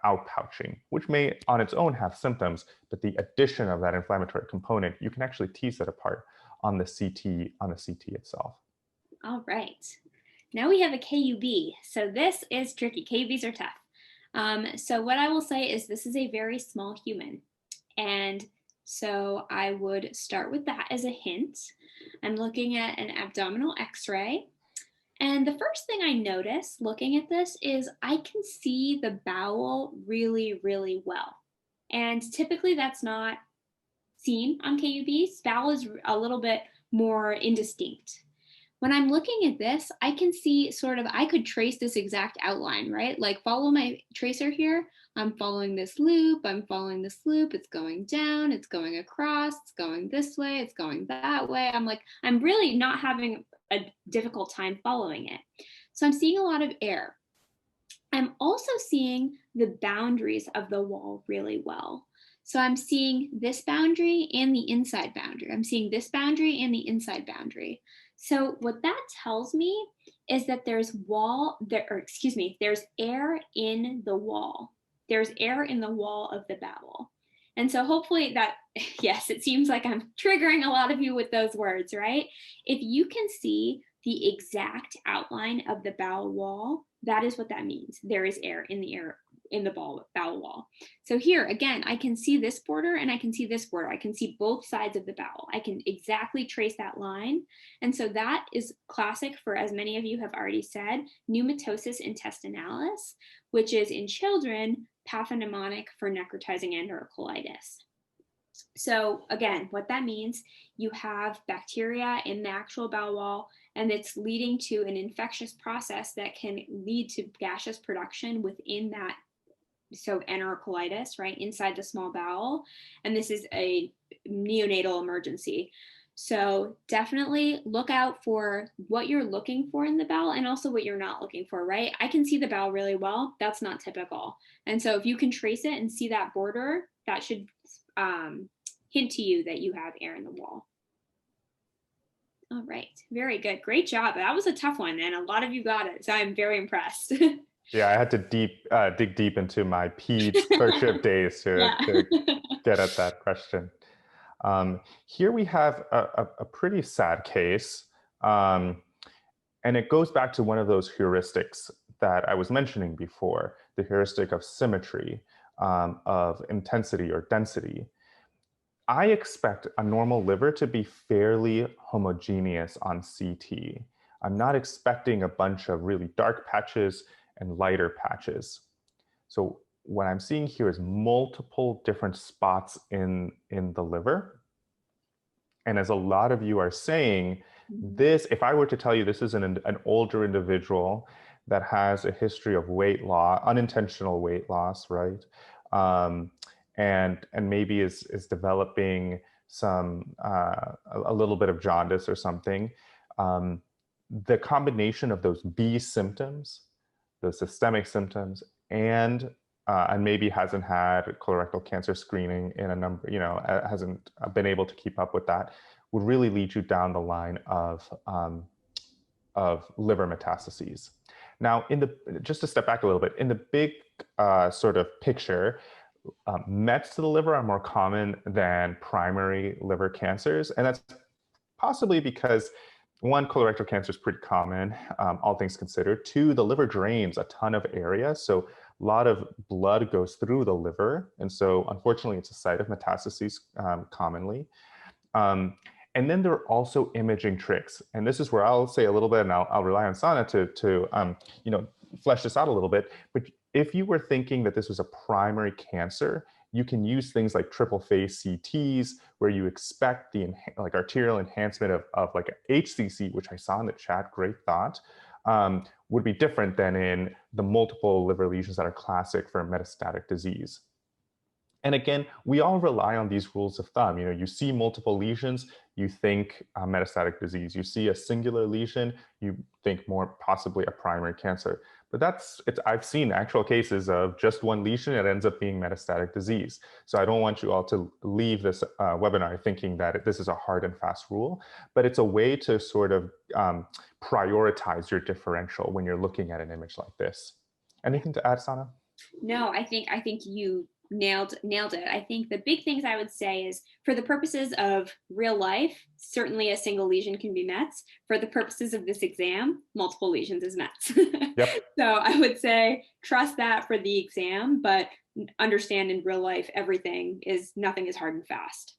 outpouching, which may on its own have symptoms, but the addition of that inflammatory component, you can actually tease it apart on the CT itself. All right. Now we have a KUB. So this is tricky. KUBs are tough. So what I will say is this is a very small human. And so I would start with that as a hint. I'm looking at an abdominal X-ray. And the first thing I notice looking at this is I can see the bowel really, really well. And typically that's not seen on KUBs. Bowel is a little bit more indistinct. When I'm looking at this, I can see sort of, I could trace this exact outline, right? Like follow my tracer here. I'm following this loop, I'm following this loop, it's going down, it's going across, it's going this way, it's going that way. I'm really not having a difficult time following it. So I'm seeing a lot of air. I'm also seeing the boundaries of the wall really well. So I'm seeing this boundary and the inside boundary. I'm seeing this boundary and the inside boundary. So what that tells me is that there's air in the wall. There's air in the wall of the bowel. And so hopefully that, yes, it seems like I'm triggering a lot of you with those words, right? If you can see the exact outline of the bowel wall, that is what that means. There is air in the bowel wall. So here, again, I can see this border and I can see this border. I can see both sides of the bowel. I can exactly trace that line. And so that is classic for, as many of you have already said, pneumatosis intestinalis, which is in children, pathognomonic for necrotizing enterocolitis. So again, what that means, you have bacteria in the actual bowel wall, and it's leading to an infectious process that can lead to gaseous production within that, so enterocolitis, right, inside the small bowel. And this is a neonatal emergency. So definitely look out for what you're looking for in the bowel and also what you're not looking for, right? I can see the bowel really well. That's not typical. And so if you can trace it and see that border, that should hint to you that you have air in the wall. All right, very good. Great job. That was a tough one, and a lot of you got it, so I'm very impressed. Yeah, I had to dig deep into my peds first shift days to get at that question. Here we have a pretty sad case, and it goes back to one of those heuristics that I was mentioning before, the heuristic of symmetry, of intensity or density. I expect a normal liver to be fairly homogeneous on CT. I'm not expecting a bunch of really dark patches and lighter patches. So what I'm seeing here is multiple different spots in the liver. And as a lot of you are saying, this, if I were to tell you this is an older individual that has a history of weight loss, unintentional weight loss, right? And maybe is developing some a little bit of jaundice or something. The combination of those B symptoms, those systemic symptoms, and maybe hasn't had colorectal cancer screening in a number, hasn't been able to keep up with that, would really lead you down the line of liver metastases. Now, just to step back a little bit, in the big sort of picture, mets to the liver are more common than primary liver cancers. And that's possibly because, one, colorectal cancer is pretty common, all things considered. Two, the liver drains a ton of area. So a lot of blood goes through the liver. And so unfortunately, it's a site of metastases commonly. And then there are also imaging tricks. And this is where I'll say a little bit, and I'll rely on Sana to flesh this out a little bit. But if you were thinking that this was a primary cancer, you can use things like triple phase CTs, where you expect the arterial enhancement of like a HCC, which I saw in the chat, great thought, would be different than in the multiple liver lesions that are classic for metastatic disease. And again, we all rely on these rules of thumb. You see multiple lesions, you think metastatic disease. You see a singular lesion, you think more possibly a primary cancer. But I've seen actual cases of just one lesion, it ends up being metastatic disease. So I don't want you all to leave this webinar thinking that this is a hard and fast rule, but it's a way to sort of prioritize your differential when you're looking at an image like this. Anything to add, Sana? No, I think you nailed it. I think the big things I would say is, for the purposes of real life, certainly a single lesion can be met. For the purposes of this exam, multiple lesions is met. Yep. So I would say trust that for the exam, but understand in real life, nothing is hard and fast.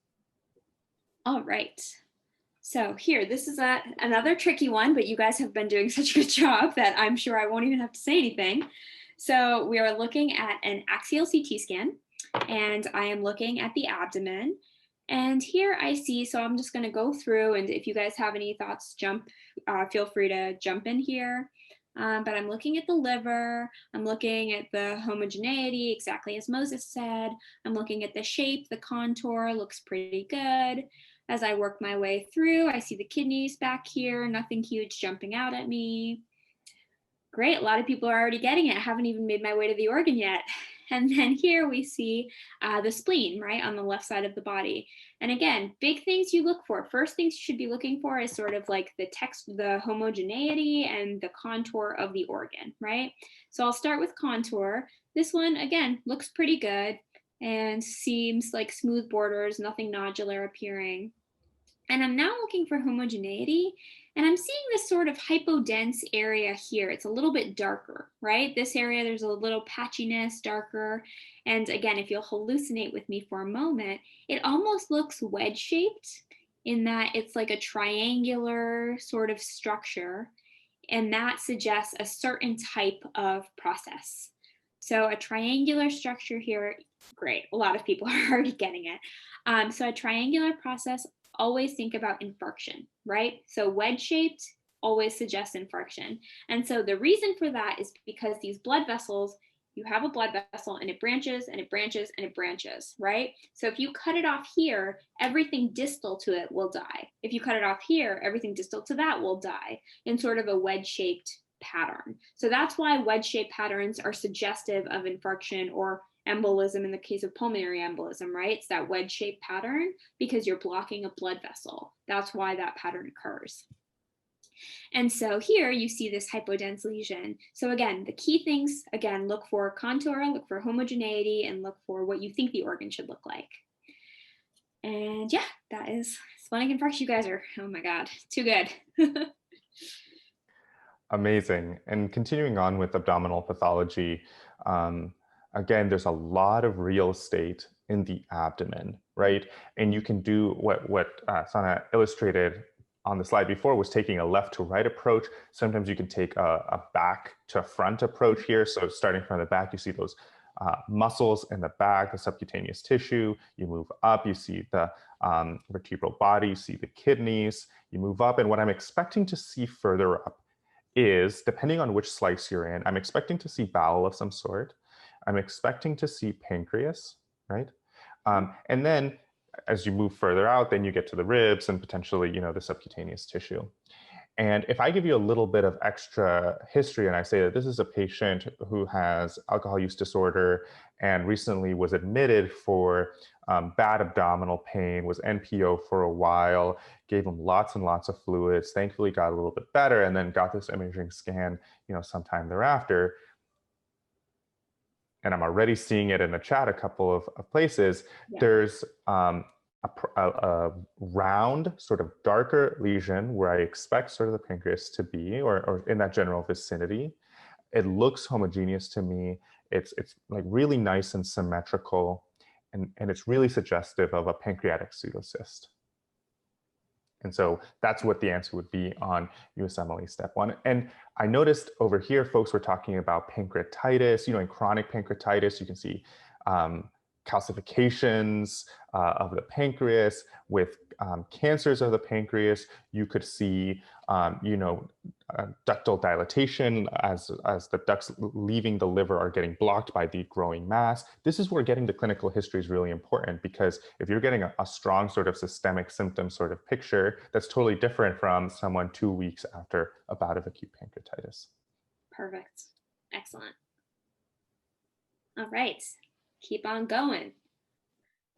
All right. So here, this is another tricky one, but you guys have been doing such a good job that I'm sure I won't even have to say anything. So we are looking at an axial CT scan, and I am looking at the abdomen. And here I see, so I'm just going to go through, and if you guys have any thoughts, feel free to jump in here. But I'm looking at the liver, I'm looking at the homogeneity, exactly as Moses said. I'm looking at the shape, the contour looks pretty good. As I work my way through, I see the kidneys back here, nothing huge jumping out at me. Great, a lot of people are already getting it. I haven't even made my way to the organ yet. And then here we see the spleen, right, on the left side of the body. And again, big things you look for. First things you should be looking for is sort of like the homogeneity and the contour of the organ, right? So I'll start with contour. This one, again, looks pretty good and seems like smooth borders, nothing nodular appearing. And I'm now looking for homogeneity, and I'm seeing this sort of hypodense area here. It's a little bit darker, right? This area, there's a little patchiness, darker. And again, if you'll hallucinate with me for a moment, it almost looks wedge-shaped in that it's like a triangular sort of structure, and that suggests a certain type of process. So a triangular structure here, great. A lot of people are already getting it. So a triangular process, always think about infarction, right? So wedge-shaped always suggests infarction. And so the reason for that is because these blood vessels, you have a blood vessel and it branches and it branches and it branches, right? So if you cut it off here, everything distal to it will die. If you cut it off here, everything distal to that will die in sort of a wedge-shaped pattern. So that's why wedge-shaped patterns are suggestive of infarction or embolism in the case of pulmonary embolism, right? It's that wedge-shaped pattern because you're blocking a blood vessel. That's why that pattern occurs. And so here you see this hypodense lesion. So again, the key things, again, look for contour, look for homogeneity, and look for what you think the organ should look like. And yeah, that is splenic infarction. You guys are, oh my God, too good. Amazing. And continuing on with abdominal pathology, again, there's a lot of real estate in the abdomen, right? And you can do what Sana illustrated on the slide before, was taking a left to right approach. Sometimes you can take a back to front approach here. So starting from the back, you see those muscles in the back, the subcutaneous tissue. You move up, you see the vertebral body, you see the kidneys. You move up, and what I'm expecting to see further up is, depending on which slice you're in, I'm expecting to see bowel of some sort. I'm expecting to see pancreas, right? And then as you move further out, then you get to the ribs and potentially, the subcutaneous tissue. And if I give you a little bit of extra history and I say that this is a patient who has alcohol use disorder and recently was admitted for bad abdominal pain, was NPO for a while, gave him lots and lots of fluids, thankfully got a little bit better, and then got this imaging scan, sometime thereafter. And I'm already seeing it in the chat a couple of places. Yeah. There's a round, sort of darker lesion where I expect sort of the pancreas to be, or in that general vicinity. It looks homogeneous to me. It's like really nice and symmetrical, and it's really suggestive of a pancreatic pseudocyst. And so that's what the answer would be on USMLE step 1. And I noticed over here, folks were talking about pancreatitis. In chronic pancreatitis, you can see calcifications of the pancreas. With cancers of the pancreas, you could see, ductal dilatation as the ducts leaving the liver are getting blocked by the growing mass. This is where getting the clinical history is really important, because if you're getting a strong sort of systemic symptom sort of picture, that's totally different from someone 2 weeks after a bout of acute pancreatitis. Perfect. Excellent. All right, keep on going.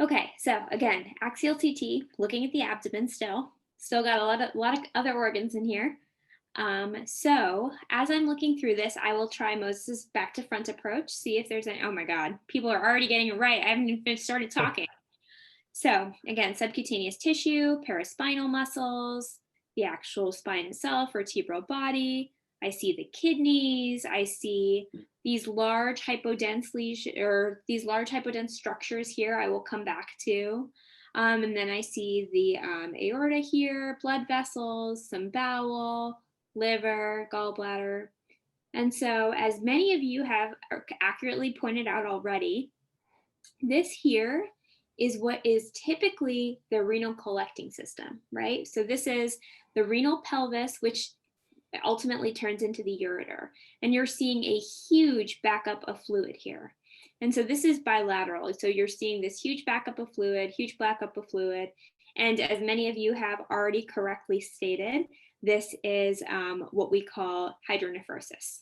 Okay, so again, axial CT, looking at the abdomen still got a lot of other organs in here. So as I'm looking through this, I will try Moses' back to front approach, see if there's any, oh my God, people are already getting it right. I haven't even started talking. So again, subcutaneous tissue, paraspinal muscles, the actual spine itself, vertebral body. I see the kidneys. I see these large hypodense lesions, or these large hypodense structures here. I will come back to. And then I see the aorta here, blood vessels, some bowel, liver, gallbladder. And so, as many of you have accurately pointed out already, this here is what is typically the renal collecting system, right? So this is the renal pelvis, which ultimately turns into the ureter. And you're seeing a huge backup of fluid here. And so this is bilateral. So you're seeing this huge backup of fluid, huge backup of fluid. And as many of you have already correctly stated, this is what we call hydronephrosis.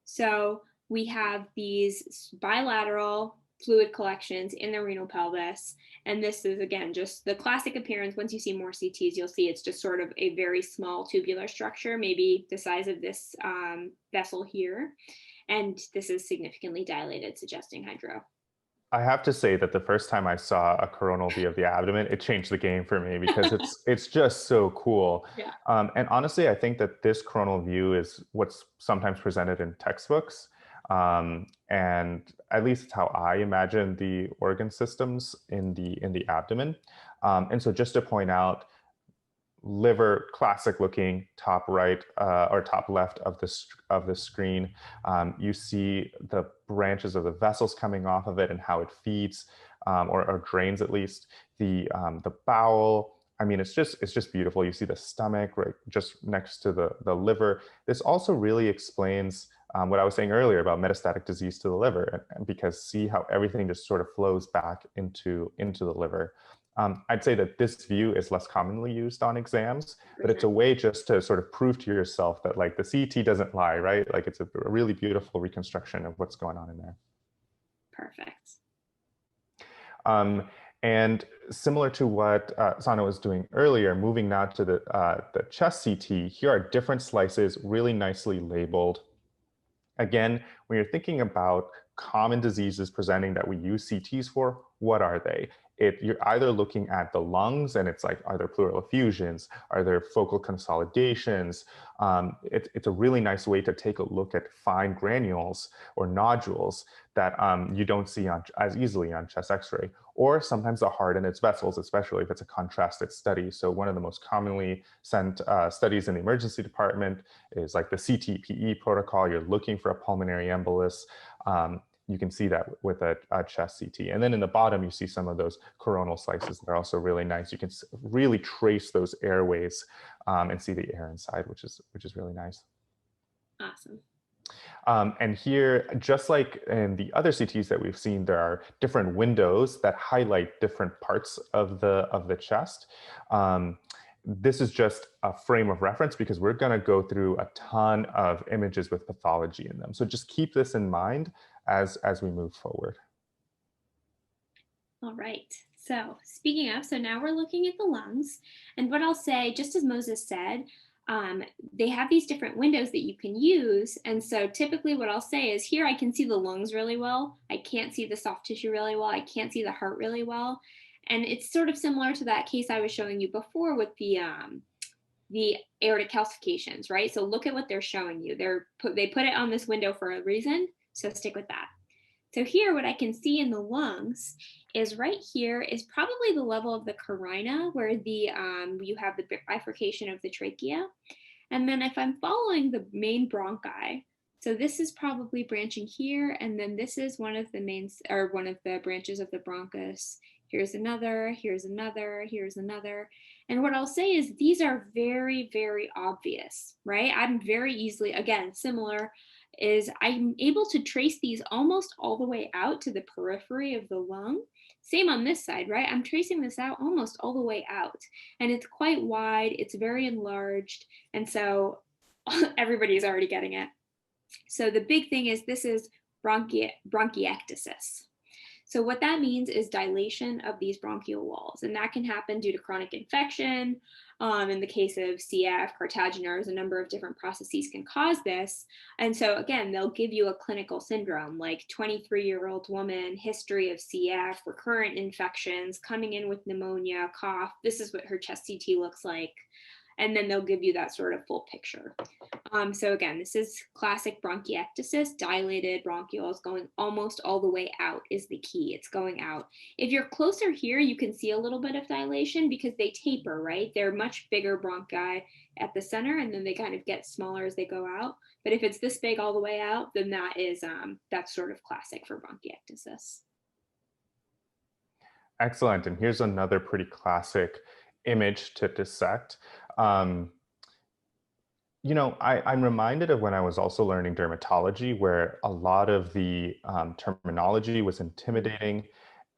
So we have these bilateral fluid collections in the renal pelvis. And this is, again, just the classic appearance. Once you see more CTs, you'll see it's just sort of a very small tubular structure, maybe the size of this vessel here. And this is significantly dilated, suggesting hydro. I have to say that the first time I saw a coronal view of the abdomen, it changed the game for me because it's just so cool. Yeah. And honestly, I think that this coronal view is what's sometimes presented in textbooks. And at least how I imagine the organ systems in the abdomen. And so just to point out, liver, classic looking, top right or top left of the screen. You see the branches of the vessels coming off of it and how it feeds or drains at least the bowel. I mean, it's just beautiful. You see the stomach right just next to the liver. This also really explains what I was saying earlier about metastatic disease to the liver, and because see how everything just sort of flows back into the liver. I'd say that this view is less commonly used on exams, but it's a way just to sort of prove to yourself that like the CT doesn't lie, right? Like it's a really beautiful reconstruction of what's going on in there. Perfect. And similar to what Sana was doing earlier, moving now to the chest CT, here are different slices really nicely labeled. Again, when you're thinking about common diseases presenting that we use CTs for, what are they? You're either looking at the lungs and it's like, are there pleural effusions? Are there focal consolidations? It's a really nice way to take a look at fine granules or nodules that you don't see as easily on chest x-ray, or sometimes the heart and its vessels, especially if it's a contrasted study. So one of the most commonly sent studies in the emergency department is like the CTPE protocol. You're looking for a pulmonary embolus. You can see that with a chest CT. And then in the bottom, you see some of those coronal slices that are also really nice. You can really trace those airways and see the air inside, which is really nice. Awesome. And here, just like in the other CTs that we've seen, there are different windows that highlight different parts of the chest. This is just a frame of reference because we're going to go through a ton of images with pathology in them. So just keep this in mind as we move forward. All right. So speaking of, so now we're looking at the lungs. And what I'll say, just as Moses said, they have these different windows that you can use. And so typically what I'll say is here I can see the lungs really well. I can't see the soft tissue really well. I can't see the heart really well. And it's sort of similar to that case I was showing you before with the aortic calcifications, right? So look at what they're showing you. They put it on this window for a reason, so stick with that. So here, what I can see in the lungs is right here is probably the level of the carina where you have the bifurcation of the trachea. And then if I'm following the main bronchi, so this is probably branching here, and then this is one of the branches of the bronchus. Here's another, here's another, here's another. And what I'll say is these are very, very obvious, right? I'm very easily, again, similar, is I'm able to trace these almost all the way out to the periphery of the lung. Same on this side, right? I'm tracing this out almost all the way out. And it's quite wide, it's very enlarged. And so everybody's already getting it. So the big thing is this is bronchiectasis. So what that means is dilation of these bronchial walls, and that can happen due to chronic infection. In the case of CF, Cartagenars, a number of different processes can cause this. And so again, they'll give you a clinical syndrome like 23-year-old woman, history of CF, recurrent infections, coming in with pneumonia, cough. This is what her chest CT looks like. And then they'll give you that sort of full picture. So again, this is classic bronchiectasis, dilated bronchioles going almost all the way out is the key. It's going out. If you're closer here, you can see a little bit of dilation because they taper, right? They're much bigger bronchi at the center, and then they kind of get smaller as they go out. But if it's this big all the way out, then that's sort of classic for bronchiectasis. Excellent. And here's another pretty classic image to dissect. I'm reminded of when I was also learning dermatology, where a lot of the terminology was intimidating,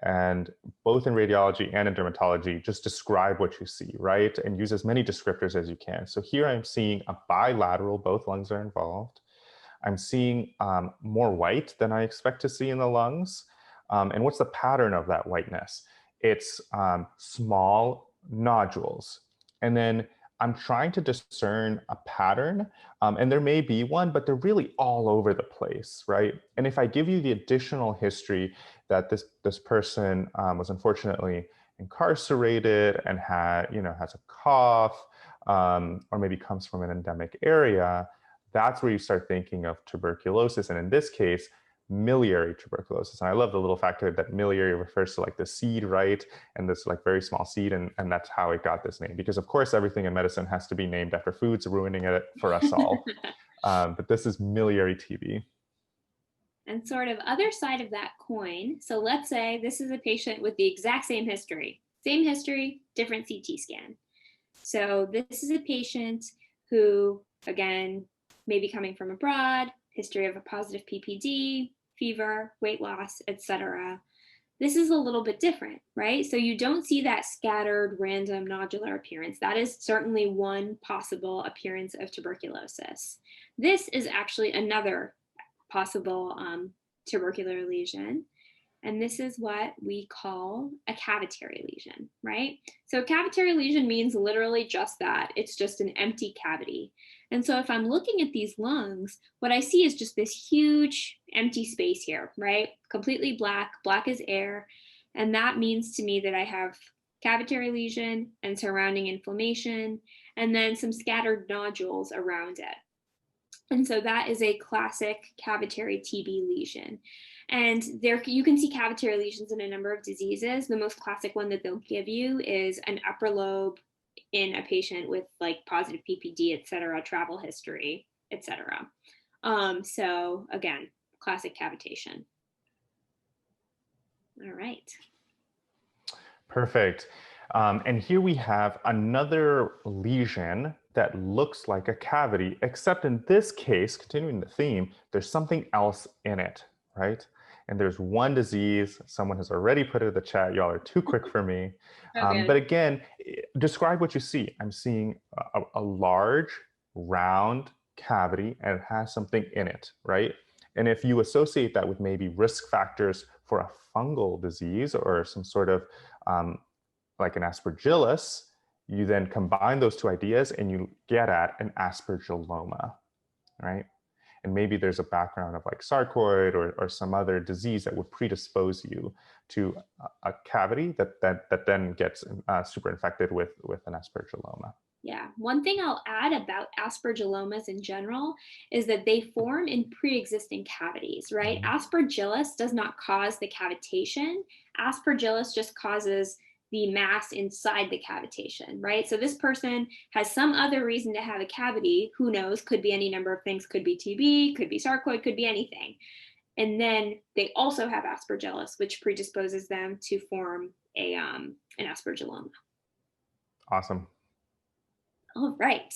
and both in radiology and in dermatology, just describe what you see, right? And use as many descriptors as you can. So here I'm seeing a bilateral, both lungs are involved. I'm seeing more white than I expect to see in the lungs. And what's the pattern of that whiteness? It's small nodules. And then I'm trying to discern a pattern, and there may be one, but they're really all over the place, right? And if I give you the additional history that this person was unfortunately incarcerated and has a cough, or maybe comes from an endemic area, that's where you start thinking of tuberculosis. And in this case, miliary tuberculosis. And I love the little factor that miliary refers to like the seed, right? And this like very small seed, and that's how it got this name. Because of course, everything in medicine has to be named after foods, ruining it for us all. But this is miliary TB. And sort of other side of that coin, so let's say this is a patient with the exact same history, different CT scan. So this is a patient who, again, may be coming from abroad, history of a positive PPD, fever, weight loss, etc. This is a little bit different, right? So you don't see that scattered random nodular appearance. That is certainly one possible appearance of tuberculosis. This is actually another possible tubercular lesion. And this is what we call a cavitary lesion, right? So a cavitary lesion means literally just that. It's just an empty cavity. And so if I'm looking at these lungs, what I see is just this huge empty space here, right? Completely black, black as air. And that means to me that I have cavitary lesion and surrounding inflammation, and then some scattered nodules around it. And so that is a classic cavitary TB lesion. And there you can see cavitary lesions in a number of diseases. The most classic one that they'll give you is an upper lobe in a patient with like positive PPD, et cetera, travel history, et cetera. So again, classic cavitation. All right. Perfect. And here we have another lesion that looks like a cavity, except in this case, continuing the theme, there's something else in it, right? And there's one disease. Someone has already put it in the chat. Y'all are too quick for me. But again, describe what you see. I'm seeing a large, round cavity, and it has something in it, right? And if you associate that with maybe risk factors for a fungal disease or some sort of like an aspergillus, you then combine those two ideas and you get at an aspergilloma, right? And maybe there's a background of like sarcoid or some other disease that would predispose you to a cavity that then gets super infected with an aspergilloma. Yeah, one thing I'll add about aspergillomas in general is that they form in pre-existing cavities, right? Aspergillus does not cause the cavitation. Aspergillus just causes the mass inside the cavitation, right? So this person has some other reason to have a cavity. Who knows? Could be any number of things. Could be TB, could be sarcoid, could be anything. And then they also have aspergillus, which predisposes them to form an aspergilloma. Awesome. All right.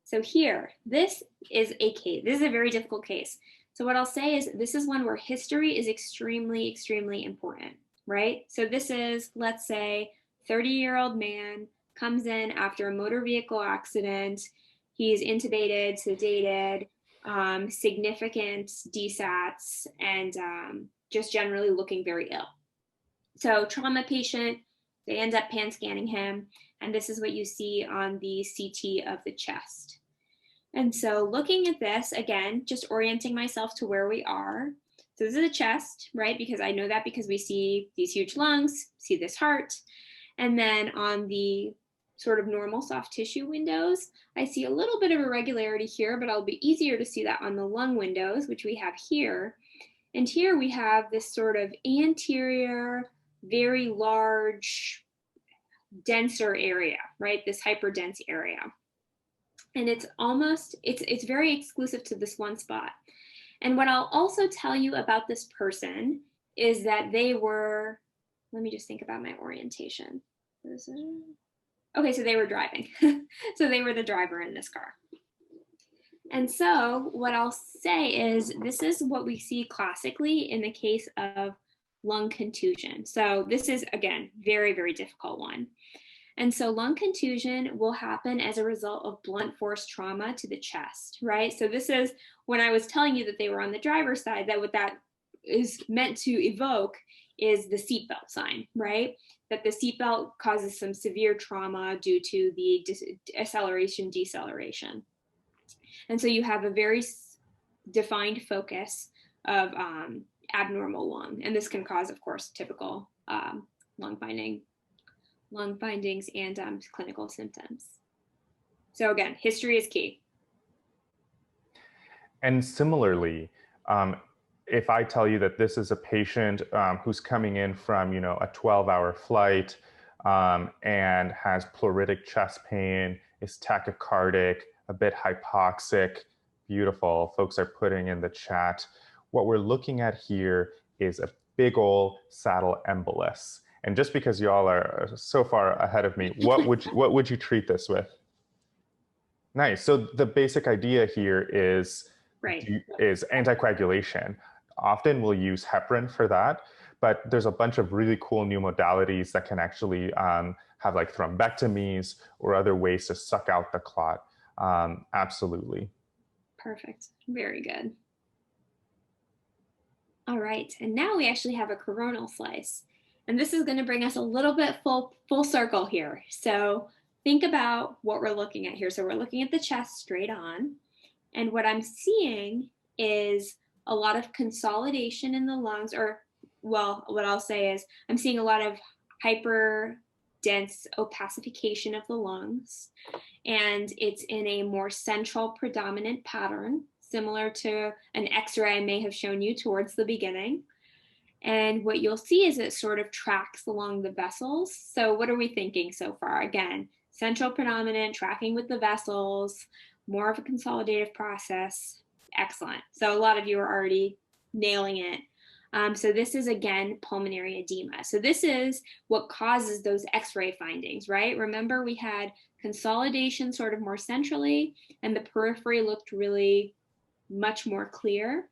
So here, this is a case. This is a very difficult case. So what I'll say is this is one where history is extremely, extremely important, right? So this is, let's say, 30-year-old man comes in after a motor vehicle accident. He's intubated, sedated. significant DSATs, and just generally looking very ill. So trauma patient, they end up pan scanning him, and this is what you see on the CT of the chest. And so looking at this, again, just orienting myself to where we are. So this is the chest, right? Because I know that because we see these huge lungs, see this heart. And then on the sort of normal soft tissue windows, I see a little bit of irregularity here, but it'll be easier to see that on the lung windows, which we have here. And here we have this sort of anterior, very large, denser area, right? This hyperdense area. And it's very exclusive to this one spot. And what I'll also tell you about this person is that they were, let me just think about my orientation. Okay, so they were driving. So they were the driver in this car. And so what I'll say is this is what we see classically in the case of lung contusion. So this is, again, very, very difficult one. And so lung contusion will happen as a result of blunt force trauma to the chest, right? So this is when I was telling you that they were on the driver's side, that what that is meant to evoke is the seatbelt sign, right? That the seatbelt causes some severe trauma due to the acceleration, deceleration. And so you have a very defined focus of abnormal lung. And this can cause, of course, typical lung findings and clinical symptoms. So again, history is key. And similarly, if I tell you that this is a patient who's coming in from, a 12-hour flight and has pleuritic chest pain, is tachycardic, a bit hypoxic, beautiful, folks are putting in the chat. What we're looking at here is a big ol' saddle embolus. And just because y'all are so far ahead of me, what would you treat this with? Nice. So the basic idea here is anticoagulation. Often we'll use heparin for that, but there's a bunch of really cool new modalities that can actually have like thrombectomies or other ways to suck out the clot. Absolutely. Perfect. Very good. All right. And now we actually have a coronal slice. And this is going to bring us a little bit full circle here. So think about what we're looking at here. So we're looking at the chest straight on. And what I'm seeing is a lot of consolidation in the lungs, or, well, what I'll say is I'm seeing a lot of hyperdense opacification of the lungs. And it's in a more central predominant pattern, similar to an X-ray I may have shown you towards the beginning. And what you'll see is it sort of tracks along the vessels. So what are we thinking so far? Again, central predominant, tracking with the vessels, more of a consolidative process. Excellent. So a lot of you are already nailing it. So this is, again, pulmonary edema. So this is what causes those X-ray findings, right? Remember, we had consolidation sort of more centrally, and the periphery looked really much more clear.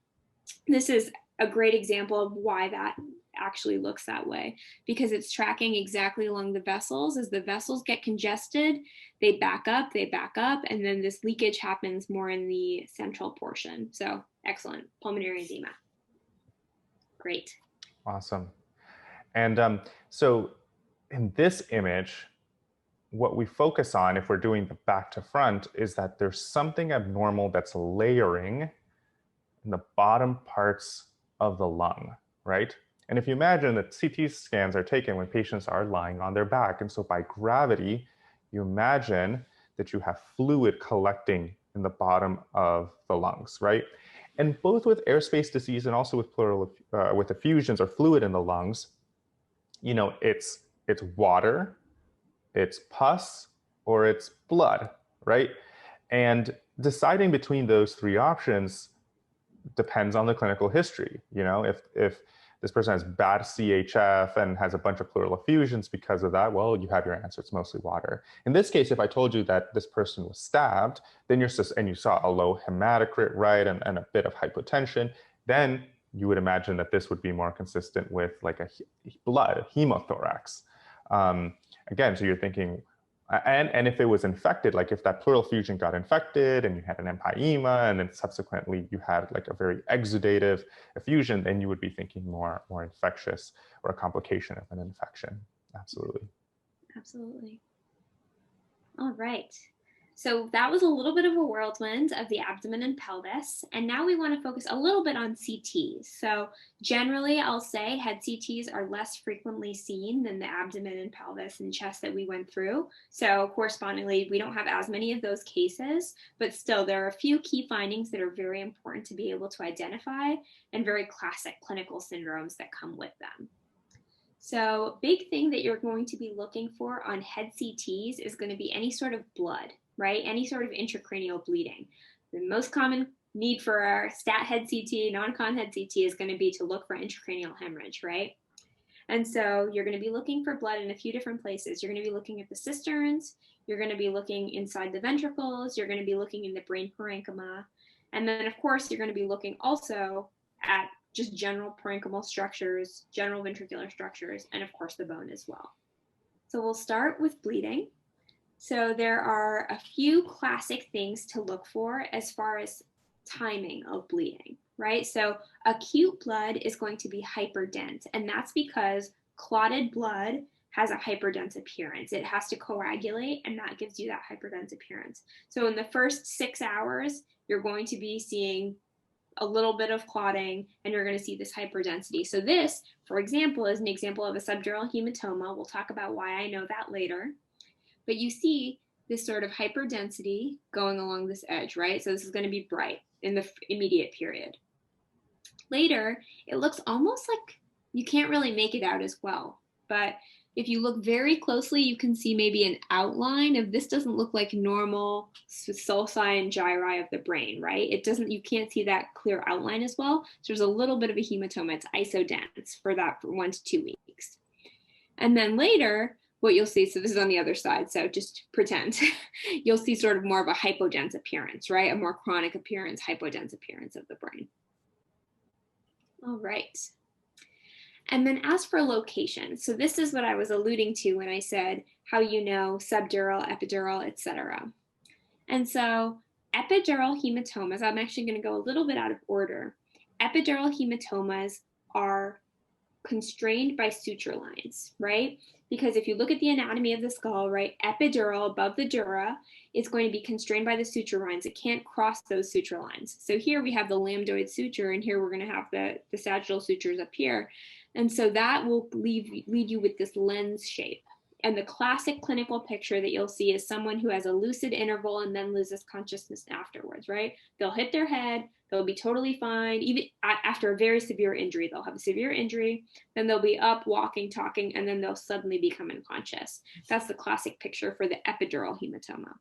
This is a great example of why that actually looks that way, because it's tracking exactly along the vessels. As the vessels get congested, they back up, and then this leakage happens more in the central portion. So excellent, pulmonary edema. Great. Awesome. And so in this image, what we focus on, if we're doing the back to front, is that there's something abnormal that's layering in the bottom parts of the lung, right? And if you imagine that CT scans are taken when patients are lying on their back, and so by gravity, you imagine that you have fluid collecting in the bottom of the lungs, right? And both with airspace disease and also with pleural, with effusions or fluid in the lungs, it's water, it's pus, or it's blood, right? And deciding between those three options depends on the clinical history. If this person has bad CHF and has a bunch of pleural effusions because of that, well, you have your answer. It's mostly water. In this case, if I told you that this person was stabbed, then and you saw a low hematocrit, right, and a bit of hypotension, then you would imagine that this would be more consistent with like a blood, hemothorax. Again, so you're thinking, And if it was infected, like if that pleural effusion got infected and you had an empyema and then subsequently you had like a very exudative effusion, then you would be thinking more infectious or a complication of an infection. Absolutely. Absolutely. All right. So that was a little bit of a whirlwind of the abdomen and pelvis. And now we want to focus a little bit on CTs. So generally, I'll say head CTs are less frequently seen than the abdomen and pelvis and chest that we went through. So correspondingly, we don't have as many of those cases, but still there are a few key findings that are very important to be able to identify and very classic clinical syndromes that come with them. So big thing that you're going to be looking for on head CTs is going to be any sort of blood, right? Any sort of intracranial bleeding. The most common need for our stat head CT, non-con head CT is going to be to look for intracranial hemorrhage, right? And so you're going to be looking for blood in a few different places. You're going to be looking at the cisterns, you're going to be looking inside the ventricles, you're going to be looking in the brain parenchyma, and then of course you're going to be looking also at just general parenchymal structures, general ventricular structures, and of course the bone as well. So we'll start with bleeding. So there are a few classic things to look for as far as timing of bleeding, right? So acute blood is going to be hyperdense, and that's because clotted blood has a hyperdense appearance. It has to coagulate, and that gives you that hyperdense appearance. So in the first 6 hours, you're going to be seeing a little bit of clotting, and you're going to see this hyperdensity. So this, for example, is an example of a subdural hematoma. We'll talk about why I know that later. But you see this sort of hyperdensity going along this edge, right? So this is going to be bright in the immediate period. Later, it looks almost like you can't really make it out as well. But if you look very closely, you can see maybe an outline of this. Doesn't look like normal sulci and gyri of the brain, right? It doesn't, you can't see that clear outline as well. So there's a little bit of a hematoma. It's isodense for 1 to 2 weeks. And then later, what you'll see, so this is on the other side, so just pretend, you'll see sort of more of a hypodense appearance, right? A more chronic appearance, hypodense appearance of the brain. All right. And then as for location, so this is what I was alluding to when I said how you know subdural, epidural, etc. And so epidural hematomas, I'm actually going to go a little bit out of order. Epidural hematomas are constrained by suture lines, right? Because if you look at the anatomy of the skull, right, epidural above the dura is going to be constrained by the suture lines. It can't cross those suture lines. So here we have the lambdoid suture, and here we're going to have the sagittal sutures up here. And so that will lead you with this lens shape. And the classic clinical picture that you'll see is someone who has a lucid interval and then loses consciousness afterwards, right? They'll hit their head, they'll be totally fine. Even after a very severe injury, they'll have a severe injury, then they'll be up, walking, talking, and then they'll suddenly become unconscious. That's the classic picture for the epidural hematoma.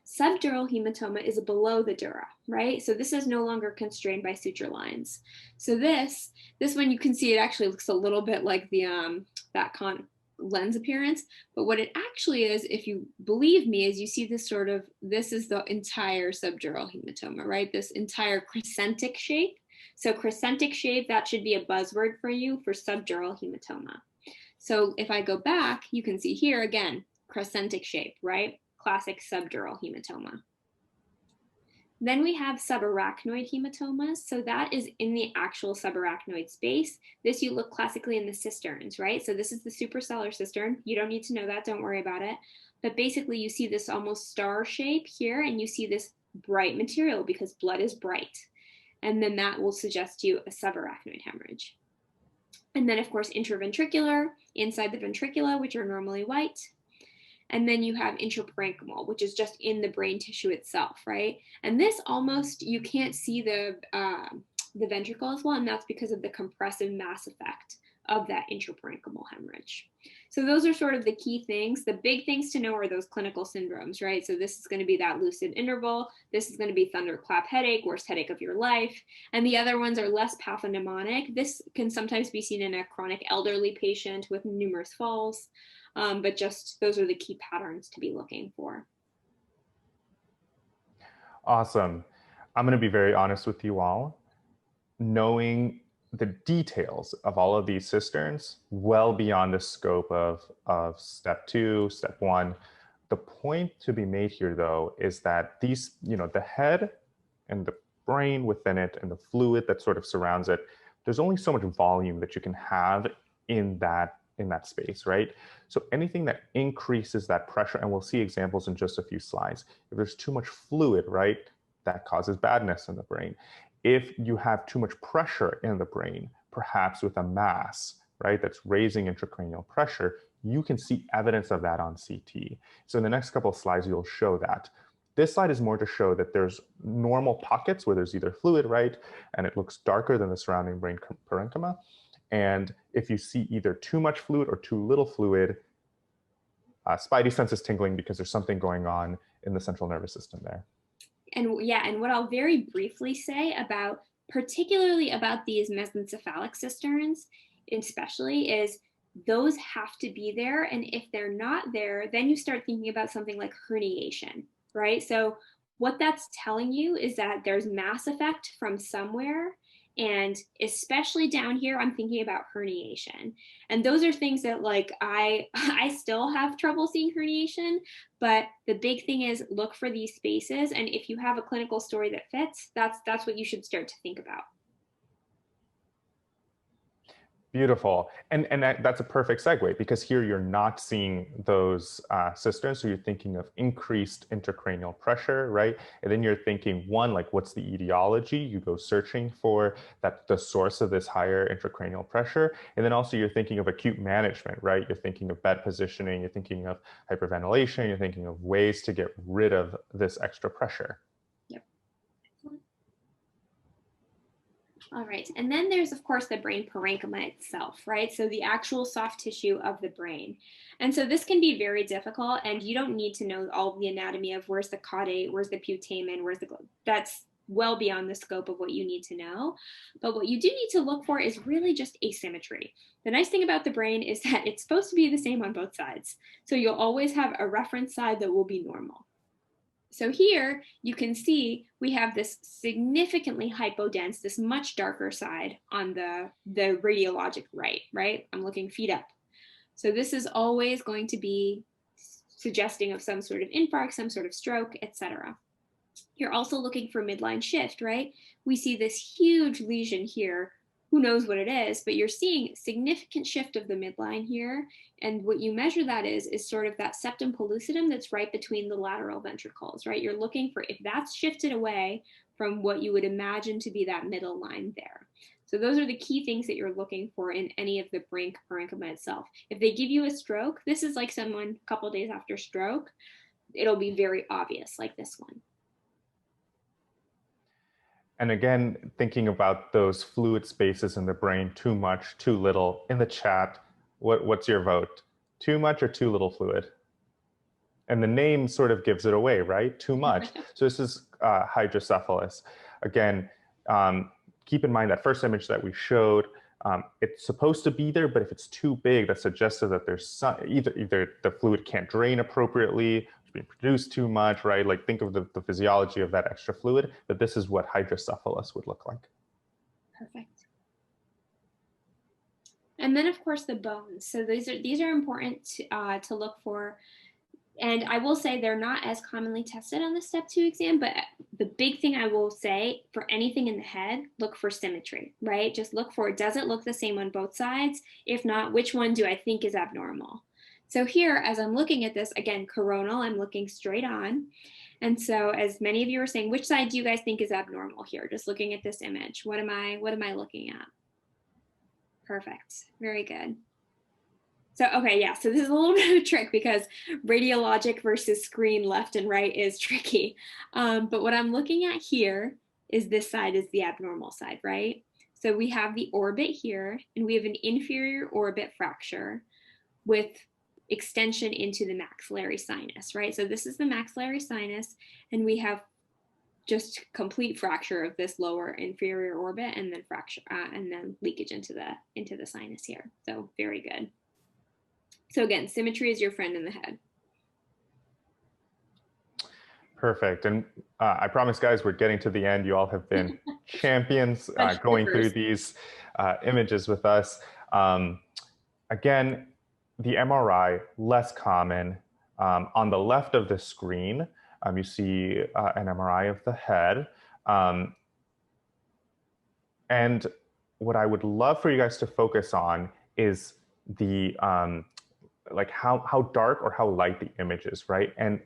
Subdural hematoma is below the dura, right? So this is no longer constrained by suture lines. So this one, you can see it actually looks a little bit like the lens appearance, but what it actually is, if you believe me, is you see this sort of, this is the entire subdural hematoma, right? This entire crescentic shape. So crescentic shape, that should be a buzzword for you for subdural hematoma. So if I go back, you can see here again, crescentic shape, right? Classic subdural hematoma. Then we have subarachnoid hematomas. So that is in the actual subarachnoid space. This you look classically in the cisterns, right? So this is the suprasellar cistern. You don't need to know that, don't worry about it. But basically you see this almost star shape here, and you see this bright material because blood is bright. And then that will suggest to you a subarachnoid hemorrhage. And then of course intraventricular, inside the ventricula, which are normally white. And then you have intraparenchymal, which is just in the brain tissue itself, right? And this almost, you can't see the ventricle as well, and that's because of the compressive mass effect of that intraparenchymal hemorrhage. So those are sort of the key things. The big things to know are those clinical syndromes, right? So this is going to be that lucid interval. This is going to be thunderclap headache, worst headache of your life. And the other ones are less pathognomonic. This can sometimes be seen in a chronic elderly patient with numerous falls. But just those are the key patterns to be looking for. Awesome. I'm going to be very honest with you all. Knowing the details of all of these cisterns well beyond the scope of step 2, step 1. The point to be made here, though, is that these, the head and the brain within it and the fluid that sort of surrounds it, there's only so much volume that you can have in that space, right? So anything that increases that pressure, and we'll see examples in just a few slides. If there's too much fluid, right, that causes badness in the brain. If you have too much pressure in the brain, perhaps with a mass, right, that's raising intracranial pressure, you can see evidence of that on CT. So in the next couple of slides, you'll show that. This slide is more to show that there's normal pockets where there's either fluid, right, and it looks darker than the surrounding brain parenchyma. And if you see either too much fluid or too little fluid, spidey sense is tingling because there's something going on in the central nervous system there. And yeah, and what I'll very briefly say about, particularly about these mesencephalic cisterns, especially, is those have to be there. And if they're not there, then you start thinking about something like herniation, right? So what that's telling you is that there's mass effect from somewhere. And especially down here, I'm thinking about herniation. And those are things that, like, I still have trouble seeing herniation, but the big thing is look for these spaces. And if you have a clinical story that fits, that's what you should start to think about. Beautiful. And that's a perfect segue, because here you're not seeing those cisterns. So you're thinking of increased intracranial pressure, right? And then you're thinking, one, like, what's the etiology? You go searching for the source of this higher intracranial pressure. And then also you're thinking of acute management, right? You're thinking of bed positioning, you're thinking of hyperventilation, you're thinking of ways to get rid of this extra pressure. All right, and then there's, of course, the brain parenchyma itself, right? So the actual soft tissue of the brain. And so this can be very difficult, and you don't need to know all of the anatomy of where's the caudate, where's the putamen, where's the, that's well beyond the scope of what you need to know. But what you do need to look for is really just asymmetry. The nice thing about the brain is that it's supposed to be the same on both sides. So you'll always have a reference side that will be normal. So here you can see we have this significantly hypodense, this much darker side on the radiologic right? I'm looking feet up. So this is always going to be suggesting of some sort of infarct, some sort of stroke, etc. You're also looking for midline shift, right? We see this huge lesion here. Who knows what it is, but you're seeing significant shift of the midline here. And what you measure that is sort of that septum pellucidum that's right between the lateral ventricles, right? You're looking for if that's shifted away from what you would imagine to be that middle line there. So those are the key things that you're looking for in any of the brain parenchyma itself. If they give you a stroke, this is like someone a couple days after stroke, it'll be very obvious, like this one. And again, thinking about those fluid spaces in the brain, too much, too little. In the chat, what's your vote? Too much or too little fluid? And the name sort of gives it away, right? Too much. So this is hydrocephalus. Again, keep in mind that first image that we showed, it's supposed to be there, but if it's too big, that suggests that there's some, either the fluid can't drain appropriately, being produced too much, right? Like, think of the physiology of that extra fluid, but this is what hydrocephalus would look like. Perfect. And then, of course, the bones. So these are important to look for. And I will say they're not as commonly tested on the step 2 exam, but the big thing I will say for anything in the head, look for symmetry, right? Just look for, does it look the same on both sides? If not, which one do I think is abnormal? So here, as I'm looking at this, again, coronal, I'm looking straight on. And so as many of you are saying, which side do you guys think is abnormal here? Just looking at this image, what am I looking at? Perfect, very good. So, okay, yeah, so this is a little bit of a trick because radiologic versus screen left and right is tricky. But what I'm looking at here is this side is the abnormal side, right? So we have the orbit here, and we have an inferior orbit fracture with extension into the maxillary sinus, right? So this is the maxillary sinus, and we have just complete fracture of this lower inferior orbit, and then fracture and then leakage into the sinus here. So very good. So again, symmetry is your friend in the head. Perfect. And I promise, guys, we're getting to the end. You all have been champions Bunch of going through papers. these images with us. Again, the MRI, less common. On the left of the screen, you see an MRI of the head. And what I would love for you guys to focus on is the like how dark or how light the image is, right? And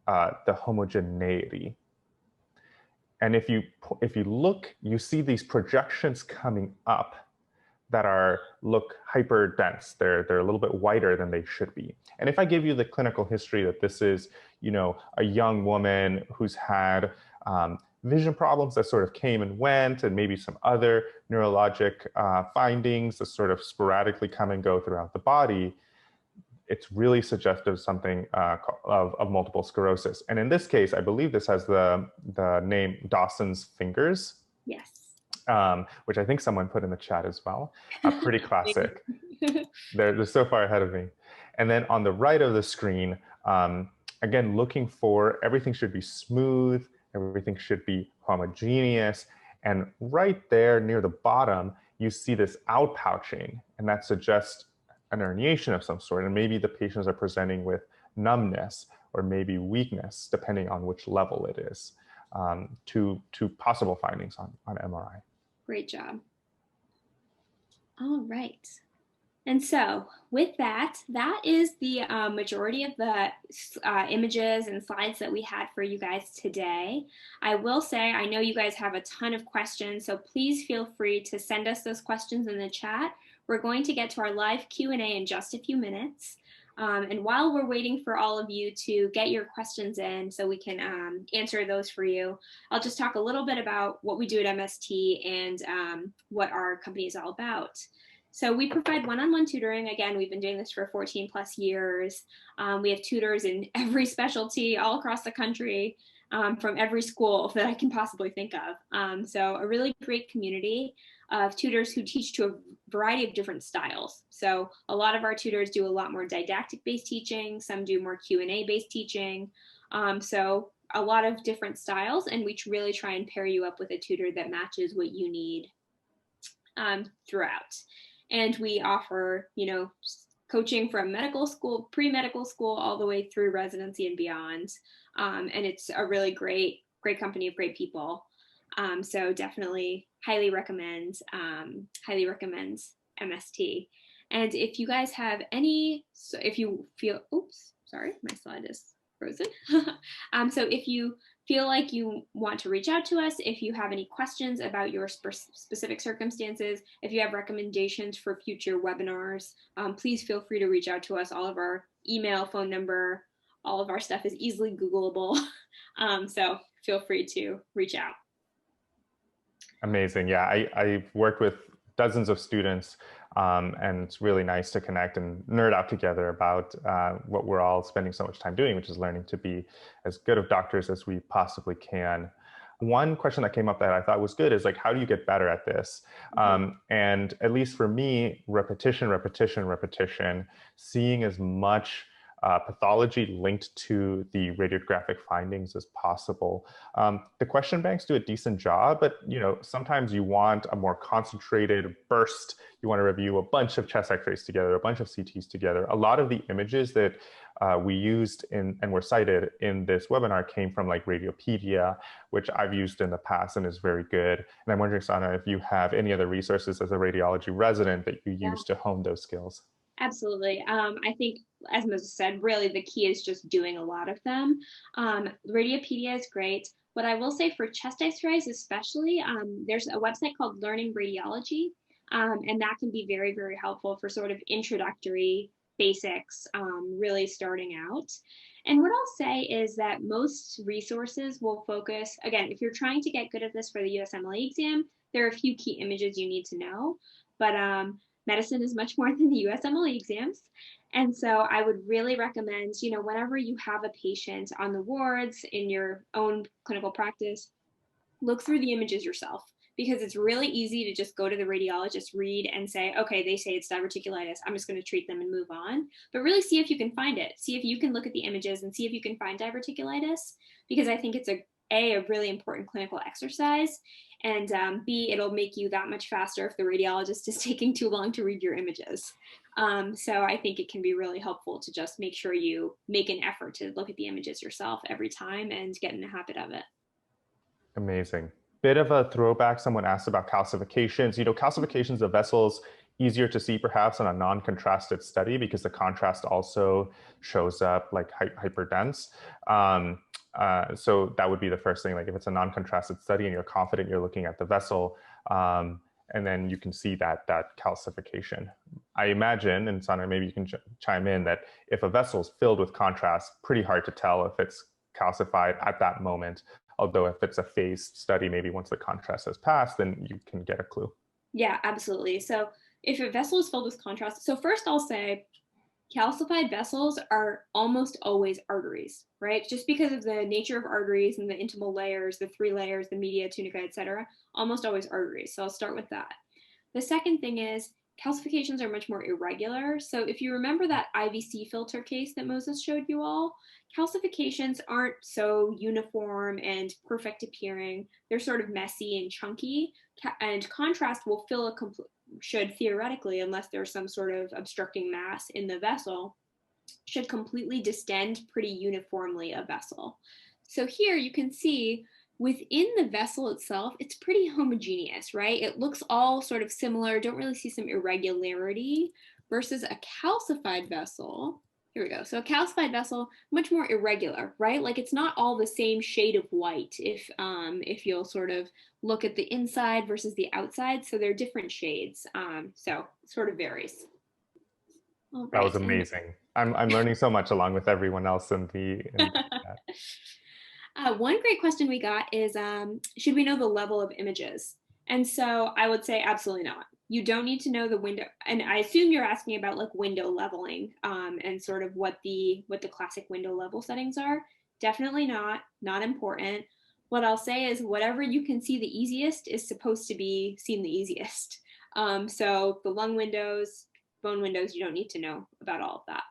the homogeneity. And if you look, you see these projections coming up that look hyper dense. They're a little bit wider than they should be. And if I give you the clinical history that this is, a young woman who's had vision problems that sort of came and went, and maybe some other neurologic findings that sort of sporadically come and go throughout the body, it's really suggestive of something of multiple sclerosis. And in this case, I believe this has the name Dawson's fingers. Yes. Which I think someone put in the chat as well. Pretty classic. They're so far ahead of me. And then on the right of the screen, again, looking for everything should be smooth, everything should be homogeneous. And right there near the bottom, you see this outpouching, and that suggests an herniation of some sort. And maybe the patients are presenting with numbness or maybe weakness, depending on which level it is, to possible findings on MRI. Great job. All right. And so with that is the majority of the images and slides that we had for you guys today. I will say, I know you guys have a ton of questions, so please feel free to send us those questions in the chat. We're going to get to our live Q&A in just a few minutes. And while we're waiting for all of you to get your questions in so we can answer those for you, I'll just talk a little bit about what we do at MST and what our company is all about. So we provide one-on-one tutoring. Again, we've been doing this for 14 plus years. We have tutors in every specialty all across the country, from every school that I can possibly think of. So a really great community of tutors who teach to a variety of different styles. So a lot of our tutors do a lot more didactic-based teaching. Some do more Q&A-based teaching. So a lot of different styles, and we really try and pair you up with a tutor that matches what you need throughout. And we offer, coaching from medical school, pre-medical school, all the way through residency and beyond. And it's a really great company of great people. So definitely highly recommend MST. And if you guys have if you feel, oops, sorry, my slide is frozen. So if you feel like you want to reach out to us, if you have any questions about your specific circumstances, if you have recommendations for future webinars, please feel free to reach out to us. All of our email, phone number, all of our stuff is easily Googleable. So feel free to reach out. Amazing. Yeah, I've worked with dozens of students, and it's really nice to connect and nerd out together about what we're all spending so much time doing, which is learning to be as good of doctors as we possibly can. One question that came up that I thought was good is like, how do you get better at this? And at least for me, repetition, seeing as much pathology linked to the radiographic findings as possible. The question banks do a decent job, but sometimes you want a more concentrated burst. You want to review a bunch of chest X-rays together, a bunch of CTs together. A lot of the images that we used and were cited in this webinar came from like Radiopedia, which I've used in the past and is very good. And I'm wondering, Sana, if you have any other resources as a radiology resident that you use to hone those skills. Absolutely. I think, as Moses said, really the key is just doing a lot of them. Radiopedia is great. What I will say for chest X-rays especially, there's a website called Learning Radiology, and that can be very, very helpful for sort of introductory basics, really starting out. And what I'll say is that most resources will focus, again, if you're trying to get good at this for the USMLE exam, there are a few key images you need to know, but medicine is much more than the USMLE exams. And so I would really recommend, whenever you have a patient on the wards in your own clinical practice, look through the images yourself, because it's really easy to just go to the radiologist, read and say, okay, they say it's diverticulitis, I'm just going to treat them and move on. But really see if you can find it. See if you can look at the images and see if you can find diverticulitis, because I think it's A really important clinical exercise, and B, it'll make you that much faster if the radiologist is taking too long to read your images. So I think it can be really helpful to just make sure you make an effort to look at the images yourself every time and get in the habit of it. Amazing. Bit of a throwback. Someone asked about calcifications. Calcifications of vessels, easier to see perhaps on a non-contrasted study because the contrast also shows up like hyperdense. So that would be the first thing. Like if it's a non-contrasted study and you're confident you're looking at the vessel, and then you can see that calcification. I imagine, and Sandra, maybe you can chime in, that if a vessel is filled with contrast, pretty hard to tell if it's calcified at that moment. Although if it's a phased study, maybe once the contrast has passed, then you can get a clue. Yeah, absolutely. So if a vessel is filled with contrast, so first I'll say calcified vessels are almost always arteries, right? Just because of the nature of arteries and the intimal layers, the 3 layers, the media, tunica, etc., almost always arteries. So I'll start with that. The second thing is calcifications are much more irregular. So if you remember that IVC filter case that Moses showed you all, calcifications aren't so uniform and perfect appearing. They're sort of messy and chunky, and contrast will fill a should theoretically, unless there's some sort of obstructing mass in the vessel, should completely distend pretty uniformly a vessel. So here you can see within the vessel itself, it's pretty homogeneous, right? It looks all sort of similar, don't really see some irregularity, versus a calcified vessel. Here we go. So a calcified vessel, much more irregular, right? Like it's not all the same shade of white if you'll sort of look at the inside versus the outside. So they're different shades. So it sort of varies. All right. That was amazing. I'm learning so much along with everyone else in the one great question we got is, should we know the level of images? And so I would say absolutely not. You don't need to know the window, and I assume you're asking about like window leveling and sort of what the classic window level settings are. Definitely not important. What I'll say is whatever you can see the easiest is supposed to be seen the easiest. So the lung windows, bone windows, you don't need to know about all of that.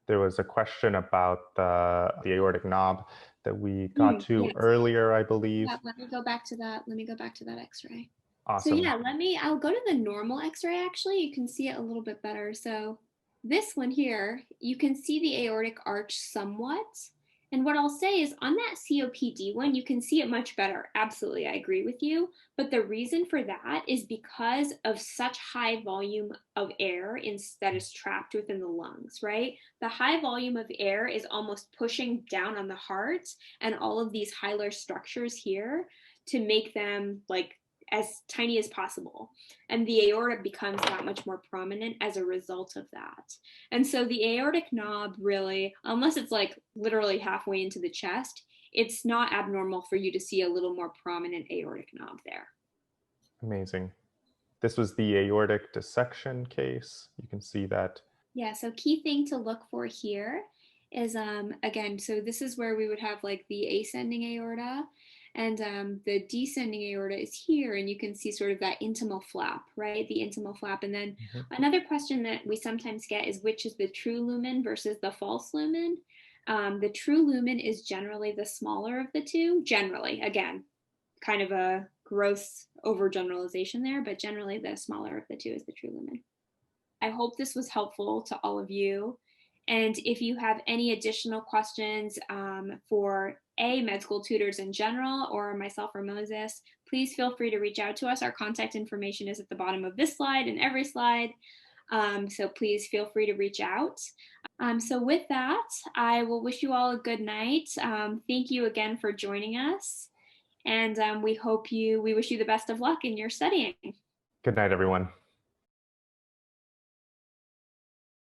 There was a question about the aortic knob that we got to earlier, I believe. Yeah, let me go back to that. Let me go back to that X-ray. Awesome. So yeah, I'll go to the normal X-ray actually. You can see it a little bit better. So this one here, you can see the aortic arch somewhat. And what I'll say is on that COPD one, you can see it much better. Absolutely, I agree with you. But the reason for that is because of such high volume of air that is trapped within the lungs, right? The high volume of air is almost pushing down on the heart and all of these hilar structures here to make them like as tiny as possible. And the aorta becomes that much more prominent as a result of that. And so the aortic knob really, unless it's like literally halfway into the chest, it's not abnormal for you to see a little more prominent aortic knob there. Amazing. This was the aortic dissection case. You can see that. Yeah, so key thing to look for here is, again, so this is where we would have like the ascending aorta, and the descending aorta is here, and you can see sort of that intimal flap, right? The intimal flap. And then another question that we sometimes get is which is the true lumen versus the false lumen. The true lumen is generally the smaller of the two, generally, again, kind of a gross overgeneralization there, but generally the smaller of the two is the true lumen. I hope this was helpful to all of you. And if you have any additional questions for med school tutors in general, or myself or Moses, please feel free to reach out to us. Our contact information is at the bottom of this slide and every slide. So please feel free to reach out. So with that, I will wish you all a good night. Thank you again for joining us. And we wish you the best of luck in your studying. Good night, everyone.